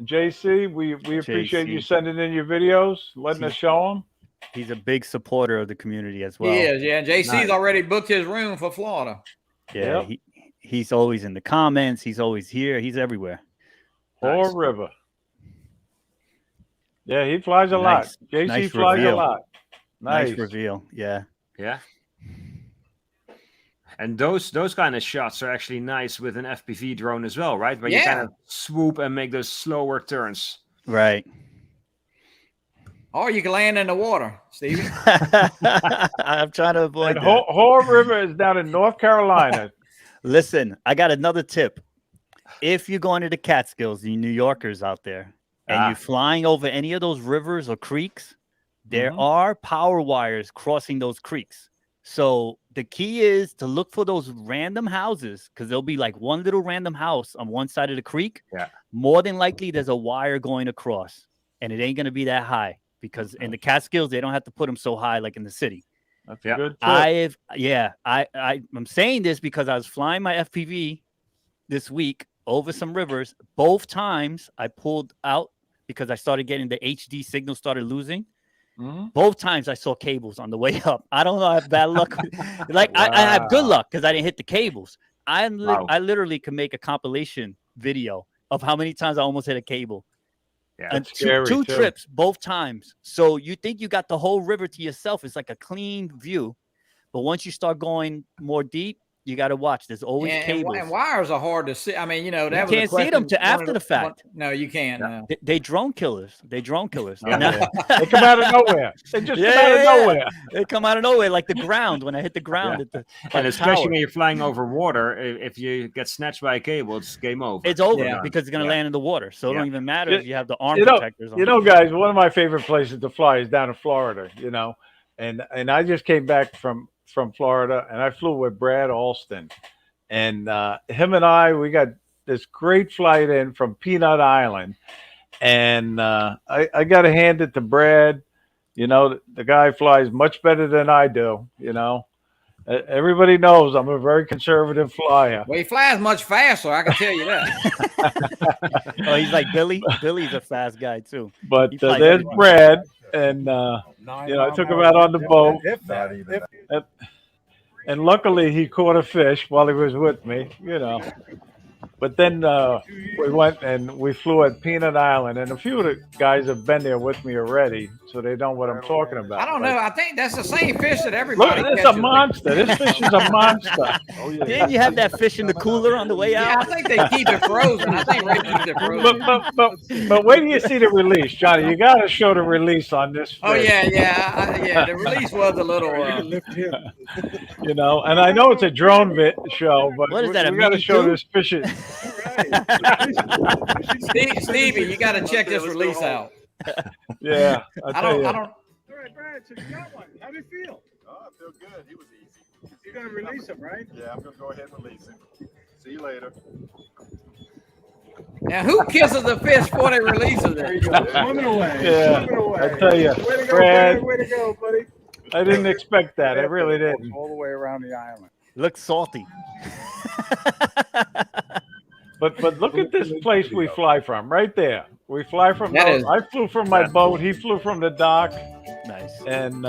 JC, we appreciate you sending in your videos, letting us show them. He's a big supporter of the community as well. He is, yeah. JC's already booked his room for Florida. Yeah, he's always in the comments. He's always here. He's everywhere. Nice. River. Yeah, he flies a lot. JC flies a lot. Nice reveal. Yeah. Yeah. And those kind of shots are actually nice with an FPV drone as well, right? Where you kind of swoop and make those slower turns. Right. Or you can land in the water, Stevie. I'm trying to avoid that. Haw River is down in North Carolina. Listen, I got another tip. If you're going to the Catskills, you New Yorkers out there, and you're flying over any of those rivers or creeks, there are power wires crossing those creeks. So the key is to look for those random houses, because there'll be like one little random house on one side of the creek. Yeah. More than likely, there's a wire going across, and it ain't going to be that high, because in the Catskills, they don't have to put them so high like in the city. That's a good tip. I'm saying this because I was flying my FPV this week over some rivers. Both times I pulled out because I started getting the HD signal started losing. Both times I saw cables on the way up. I don't know. I have bad luck. I have good luck because I didn't hit the cables. I literally can make a compilation video of how many times I almost hit a cable. Yeah, and two trips, both times. So you think you got the whole river to yourself. It's like a clean view. But once you start going more deep, you got to watch. There's always cables. And wires are hard to see. I mean, that you can't see them to after the fact. No, you can't. No. They drone killers. They drone killers. They come out of nowhere. They just come out of nowhere. They come out of nowhere like the ground when I hit the ground. And especially when you're flying over water, if you get snatched by a cable, it's game over. It's over because it's going to land in the water. So it don't even matter if you have the arm protectors on. Guys, one of my favorite places to fly is down in Florida, and I just came back from Florida, and I flew with Brad Alston. And him and we got this great flight in from Peanut Island. And I got to hand it to Brad. The guy flies much better than I do, Everybody knows I'm a very conservative flyer. Well, he flies much faster, I can tell you that. Oh, he's like Billy. Billy's a fast guy, too. But there's Brad. And, I took him out on the boat. And luckily, he caught a fish while he was with me, But then we went and we flew at Peanut Island, and a few of the guys have been there with me already, so they know what I'm talking about. I don't know. I think that's the same fish that everybody catches. It's a monster. This fish is a monster. Didn't you have that fish in the cooler on the way out? Yeah, I think they keep it frozen. I think Ray keeps it frozen. But wait till you see the release, Johnny. You got to show the release on this fish. Oh, yeah. The release was a little... and I know it's a drone show, but what is that, we got to show this fish. Stevie, you got to check this release out. Yeah, I don't. All right, Brad, so you got one. How do you feel? Oh, I feel good. He was easy. You're going to release him, right? Yeah, I'm going to go ahead and release him. See you later. Now, who kisses the fish before they release it? There you go. Swimming away. Yeah, Swimming away. I tell you, Way to go, Brad. Way to go, buddy. I didn't expect that. I really didn't. All the way around the island. Looks salty. But look at this place we fly from right there. We fly from That those. is- I flew from my boat. He flew from the dock. Nice. And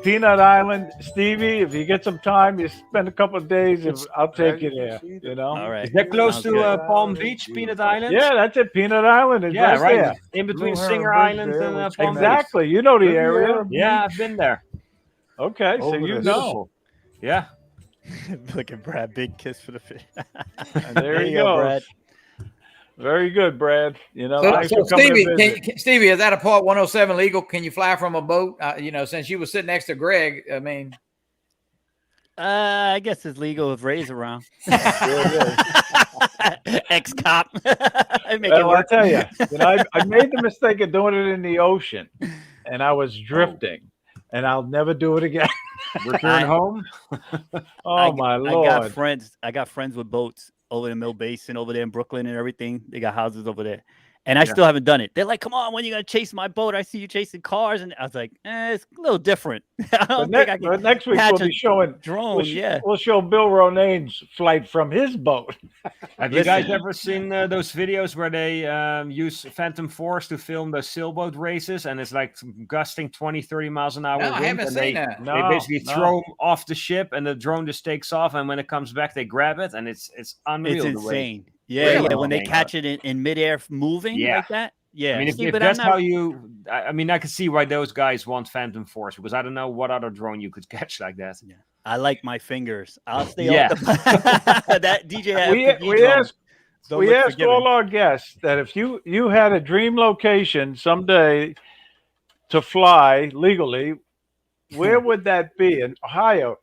Peanut Island, Stevie, if you get some time, you spend a couple of days. I'll take you there. You know. All right. Is that close Sounds to good. Palm Beach, Peanut Island? Yeah, that's it. Peanut Island is Yeah, right there. In between Blue Singer Heron Island Bridge and there, Palm Beach. Exactly. You know the area. Yeah, I've been there. Okay, so Over you the- know. Beautiful. Yeah. Look at Brad. Big kiss for the fish. And there he you go, goes. Brad. Very good, Brad. You know, So, thanks so for coming Stevie, to visit. Stevie, is that a Part 107 legal? Can you fly from a boat? You know, since you were sitting next to Greg, I mean, I guess it's legal if Ray's around. Yeah, Ex-cop. Make it Well, I work. tell you, I made the mistake of doing it in the ocean, and I was drifting, and I'll never do it again. Return home. Oh my I lord! got friends. I got friends with boats over in Mill Basin, over there in Brooklyn, and everything. They got houses over there, and I still haven't done it. They're like, "Come on, when you gonna chase my boat? I see you chasing cars." And I was like, "It's a little different. I don't think I can But next week catch we'll a be showing. drone." Yeah. We'll show Bill Romain's flight from his boat. Have you guys ever seen those videos where they use Phantom Force to film the sailboat races, and it's like gusting 20, 30 miles an hour no, I wind, haven't and seen they, that. they basically throw them off the ship, and the drone just takes off, and when it comes back, they grab it, and it's unreal. It's the way- insane. Yeah, Really? yeah. When they Insane. catch it in midair moving Yeah. like that. Yeah. I mean, See, if but I'm that's not- how you, I mean, I can see why those guys want Phantom Force, because I don't know what other drone you could catch like that. I like my fingers. I'll stay Yeah. off the that DJ. We FPV asked don't we look asked forgiving. all our guests that if you had a dream location someday to fly legally, where would that be? And Ohio,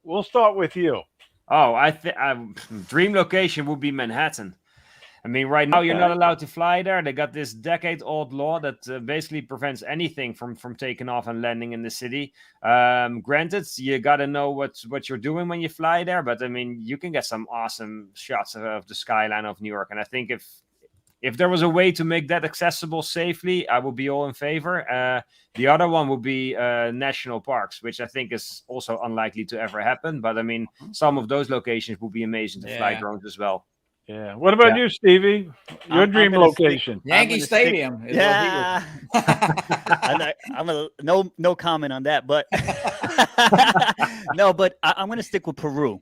we'll start with you. Oh, I think dream location would be Manhattan. I mean, right now you're Okay. not allowed to fly there. They got this decade-old law that basically prevents anything from taking off and landing in the city. Granted, you got to know what you're doing when you fly there, but I mean, you can get some awesome shots of the skyline of New York. And I think if there was a way to make that accessible safely, I would be all in favor. The other one would be national parks, which I think is also unlikely to ever happen. But I mean, some of those locations would be amazing to fly Yeah. drones as well. Yeah. What about you, Stevie? Your I'm dream gonna stick- location. Yankee gonna stick- Stadium. Is Yeah. I'm a no comment on that, but no, but I'm gonna stick with Peru.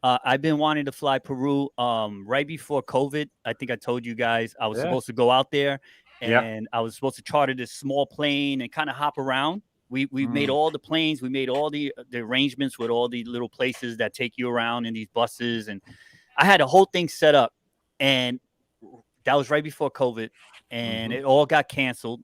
I've been wanting to fly Peru right before COVID. I think I told you guys I was Yeah. supposed to go out there, Yep. and I was supposed to charter this small plane and kind of hop around. We made all the planes, we made all the arrangements with all the little places that take you around in these buses, and I had a whole thing set up, and that was right before COVID, and it all got canceled,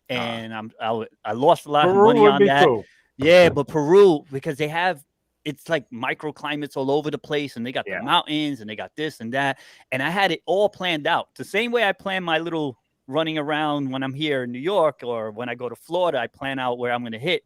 and I lost a lot of Peru money would on be that. cool. Yeah, but Peru, because they have, it's like microclimates all over the place, and they got Yeah. the mountains, and they got this and that, and I had it all planned out the same way I plan my little running around when I'm here in New York, or when I go to Florida, I plan out where I'm going to hit.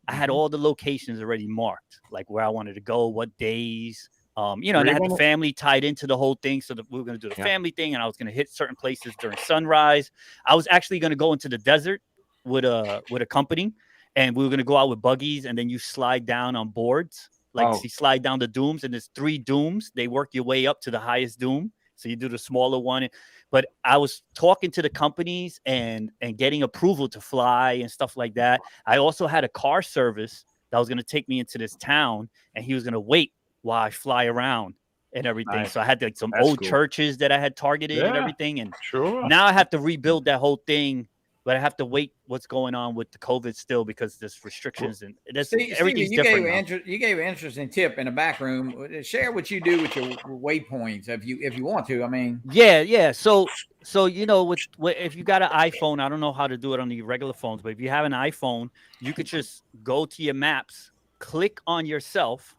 I had all the locations already marked, like where I wanted to go, what days, and I had the family tied into the whole thing, so that we were going to do the family thing, and I was going to hit certain places during sunrise. I was actually going to go into the desert with a company, and we were going to go out with buggies, and then you slide down on boards, you slide down the dooms, and there's 3 dooms. They work your way up to the highest doom, so you do the smaller one. But I was talking to the companies and getting approval to fly and stuff like that. I also had a car service that was going to take me into this town, and he was going to wait while I fly around and everything. Nice. So I had like some That's old cool. churches that I had targeted and Yeah. everything. And Sure. now I have to rebuild that whole thing, but I have to wait what's going on with the COVID still, because there's restrictions and everything's Stevie, different now. you gave an interesting tip in the back room. Share what you do with your waypoints if you want to. I mean, Yeah. So with if you got an iPhone, I don't know how to do it on the regular phones, but if you have an iPhone, you could just go to your maps, click on yourself,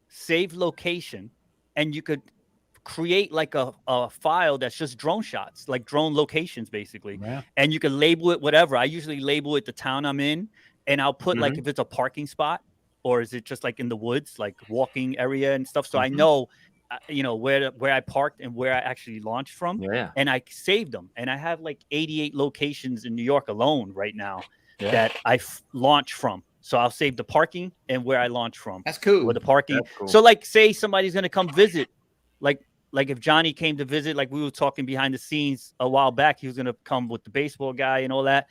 save location, and you could create like a file that's just drone shots, like drone locations basically. Yeah. And you can label it whatever. I usually label it the town I'm in, and I'll put like Mhm. if it's a parking spot, or is it just like in the woods, like walking area and stuff. So I know where I parked and where I actually launched from. Yeah. And I saved them. And I have like 88 locations in New York alone right now Yeah. that I launched from. So I'll save the parking and where I launched from. that's cool. Or the parking. That's cool. So like say somebody's going to come visit, like like if Johnny came to visit, like we were talking behind the scenes a while back, he was gonna come with the baseball guy and all that.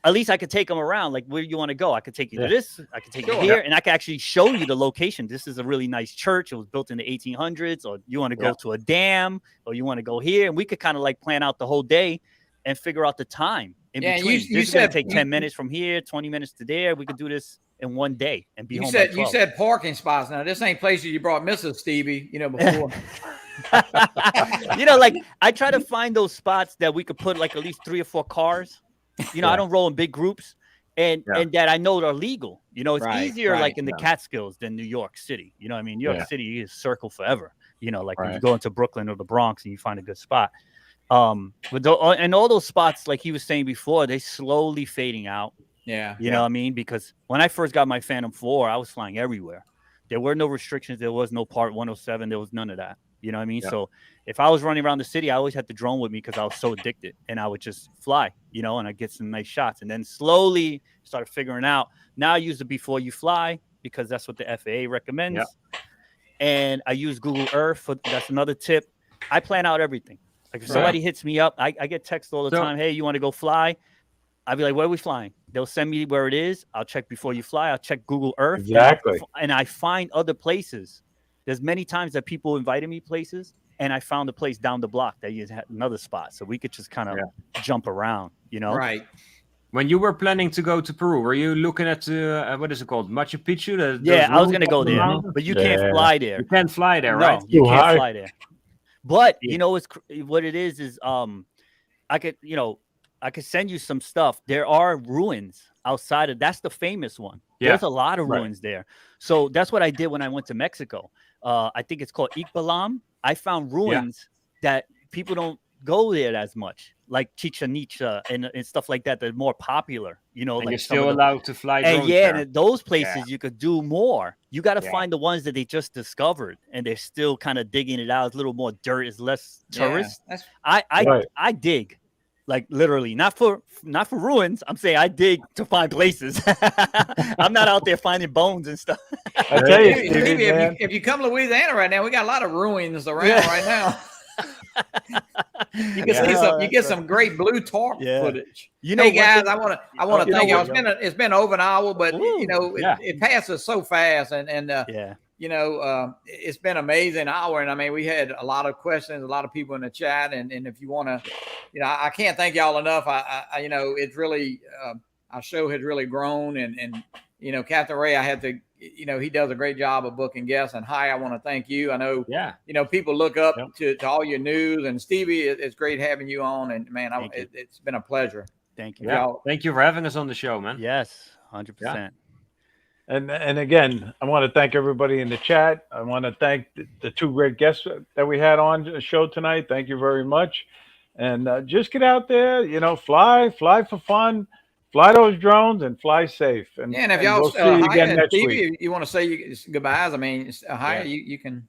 At least I could take him around. Like, where do you want to go? I could take you to this. I could take you here, and I could actually show you the location. This is a really nice church. It was built in the 1800s. Or you want to go to a dam, or you want to go here, and we could kind of like plan out the whole day and figure out the time in between. This is gonna take 10 minutes from here, 20 minutes to there. We could do this in one day and be home. You said parking spots. Now this ain't places you brought Mrs. Stevie, before. Like I try to find those spots that we could put like at least 3 or 4 cars. I don't roll in big groups, and that I know are legal. It's easier like in the Catskills than New York City. You know what I mean? New York City is circle forever. Like when you go into Brooklyn or the Bronx and you find a good spot. And all those spots, like he was saying before, they slowly fading out. You know what I mean? Because when I first got my Phantom 4, I was flying everywhere. There were no restrictions. There was no Part 107. There was none of that. You know what I mean? So if I was running around the city, I always had the drone with me because I was so addicted, and I would just fly, and I get some nice shots. And then slowly started figuring out, now I use the before you fly because that's what the FAA recommends. And I use Google Earth. That's another tip. I plan out everything. Like if somebody hits me up, I get texts all the time. Hey, you want to go fly? I'll be like, where are we flying? They'll send me where it is. I'll check before you fly. I'll check Google Earth. Exactly. And I find other places. There's many times that people invited me places, and I found a place down the block that you had another spot, so we could just kind of jump around, Right. When you were planning to go to Peru, were you looking at what is it called, Machu Picchu? I was gonna go there, but you can't fly there. You can't fly there, right? No, you can't fly there. But what it is I could send you some stuff. There are ruins outside of that's the famous one. There's a lot of ruins there. So that's what I did when I went to Mexico. I think it's called Ixbalam. I found ruins that people don't go there as much, like Chichen Itza and stuff like that. They're more popular, And like you're still allowed to fly drones and there. and those places you could do more. You got to find the ones that they just discovered, and they're still kind of digging it out. It's a little more dirt. It's less tourist. I dig. Like literally, not for ruins. I'm saying I dig to find places. I'm not out there finding bones and stuff. I tell you, Stevie, if you come to Louisiana right now, we got a lot of ruins around right now. You get some great blue tarp footage. Hey guys, I want to thank you. It's been over an hour, but it passes so fast, and it's been an amazing hour. And I mean, we had a lot of questions, a lot of people in the chat, and if you want to, I can't thank y'all enough. I it's really our show has really grown, and CaptainRay, I had to. He does a great job of booking guests. And Haye, I want to thank you. I know, people look up to all your news. And Stevie, it's great having you on. And man, it's been a pleasure. Thank you. Yeah. Thank you for having us on the show, man. Yes, 100%. And again, I want to thank everybody in the chat. I want to thank the 2 great guests that we had on the show tonight. Thank you very much. And just get out there, fly for fun. Fly those drones and fly safe. And if y'all we'll see you again next Stevie, week. You want to say goodbyes? I mean, Haye, you can.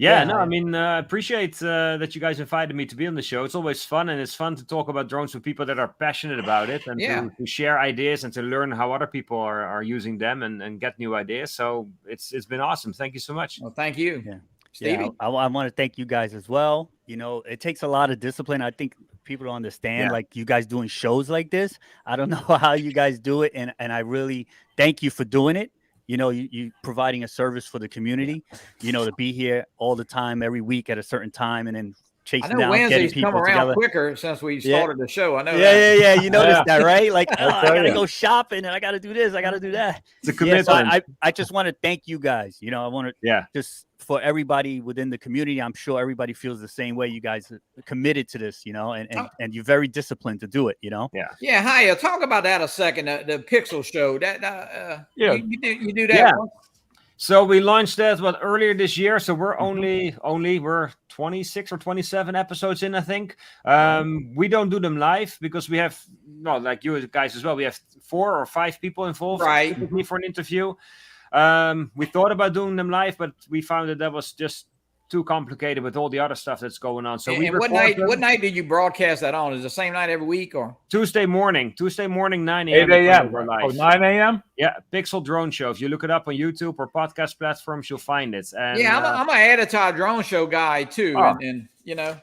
I mean, appreciate that you guys invited me to be on the show. It's always fun, and it's fun to talk about drones with people that are passionate about it, and to share ideas and to learn how other people are using them and get new ideas. So it's been awesome. Thank you so much. Well, thank you. Stevie. I want to thank you guys as well. It takes a lot of discipline. I think people don't understand, like you guys doing shows like this. I don't know how you guys do it. And I really thank you for doing it. You providing a service for the community, to be here all the time, every week at a certain time, and then chasing down, Wednesdays getting people come around together quicker since we started the show. I know. Yeah. You noticed that, right? Like, I gotta go shopping and I gotta do this, I gotta do that. It's a commitment. So I just want to thank you guys. I want to just for everybody within the community. I'm sure everybody feels the same way. You guys are committed to this, and you're very disciplined to do it. Yeah, Haye, talk about that a second. The Pixel show. That you do that. Once? So we launched that earlier this year. So we're we're 26 or 27 episodes in, I think. We don't do them live because we have, like you guys as well, we have 4 or 5 people involved typically for an interview. We thought about doing them live, but we found that was just too complicated with all the other stuff that's going on. So we and what night did you broadcast that on? Is it the same night every week or Tuesday morning, 9 8 a.m. a.m. Oh, 9 a.m. Yeah, Pixel Drone Show. If you look it up on YouTube or podcast platforms, you'll find it. And, yeah, I'm an editor drone show guy too, and you know.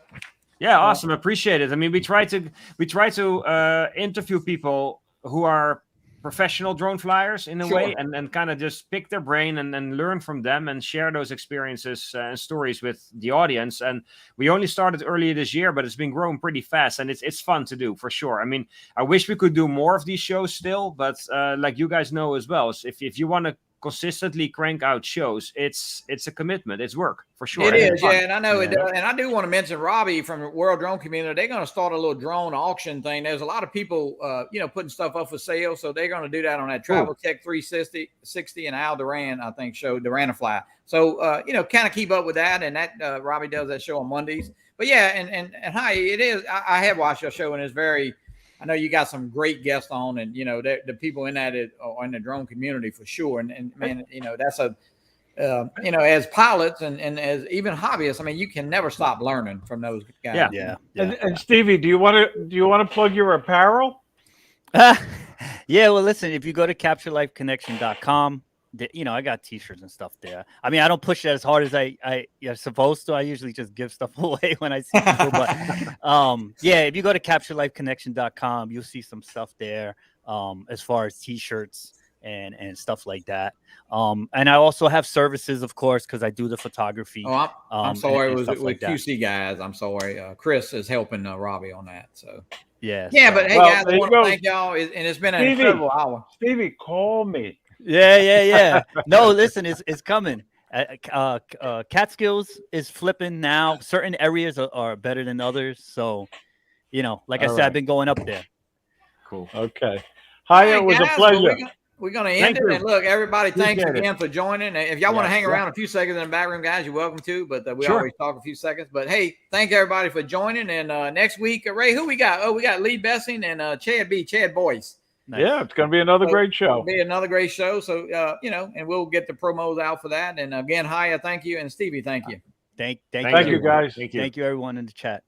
Yeah, awesome. Appreciate it. I mean, we try to interview people who are professional drone flyers in a way, and kind of just pick their brain and learn from them and share those experiences and stories with the audience. And we only started earlier this year, but it's been growing pretty fast, and it's fun to do for sure. I mean, I wish we could do more of these shows still, but like you guys know as well, if you want to consistently crank out shows, it's a commitment, it's work for sure. It is, yeah, and I know it does. And I do want to mention Robbie from the World Drone Community. They're going to start a little drone auction thing. There's a lot of people, putting stuff up for sale, so they're going to do that on that Travel Tech 360 and Al Duran, I think, show Duranafly. So kind of keep up with that. And that Robbie does that show on Mondays. But yeah, and hi, it is. I have watched your show, and it's very. I know you got some great guests on, and the people in that are in the drone community for sure. And man, that's as pilots and as even hobbyists, I mean, you can never stop learning from those guys. Yeah. And Stevie, do you want to plug your apparel? Yeah. Well, listen, if you go to CaptureLifeConnection.com, I got T-shirts and stuff there. I mean, I don't push it as hard as you're supposed to. I usually just give stuff away when I see people. But if you go to CaptureLifeConnection.com, you'll see some stuff there as far as T-shirts and stuff like that. And I also have services, of course, because I do the photography. Oh, I'm sorry, it was with like QC guys. I'm sorry. Chris is helping Robbie on that. So yeah. But hey, guys, I want to thank y'all, and it's been an incredible hour. Stevie, call me. Yeah. No, listen, it's coming. Catskills is flipping now. Certain areas are better than others. So, like I said, I've been going up there. Cool. Okay. Haye, it was a pleasure. We're going to end it. And look, everybody, thanks again for joining. If y'all want to hang around a few seconds in the back room, guys, you're welcome to. But we always talk a few seconds. But hey, thank everybody for joining. And next week, Ray, who we got? Oh, we got Lee Bessing and Chad Boyce. Nice. Yeah, it's going to be another great show. It'll be another great show. So, and we'll get the promos out for that. And again, Haye, thank you. And Stevie, thank you. Thank you, guys. Thank you, everyone in the chat.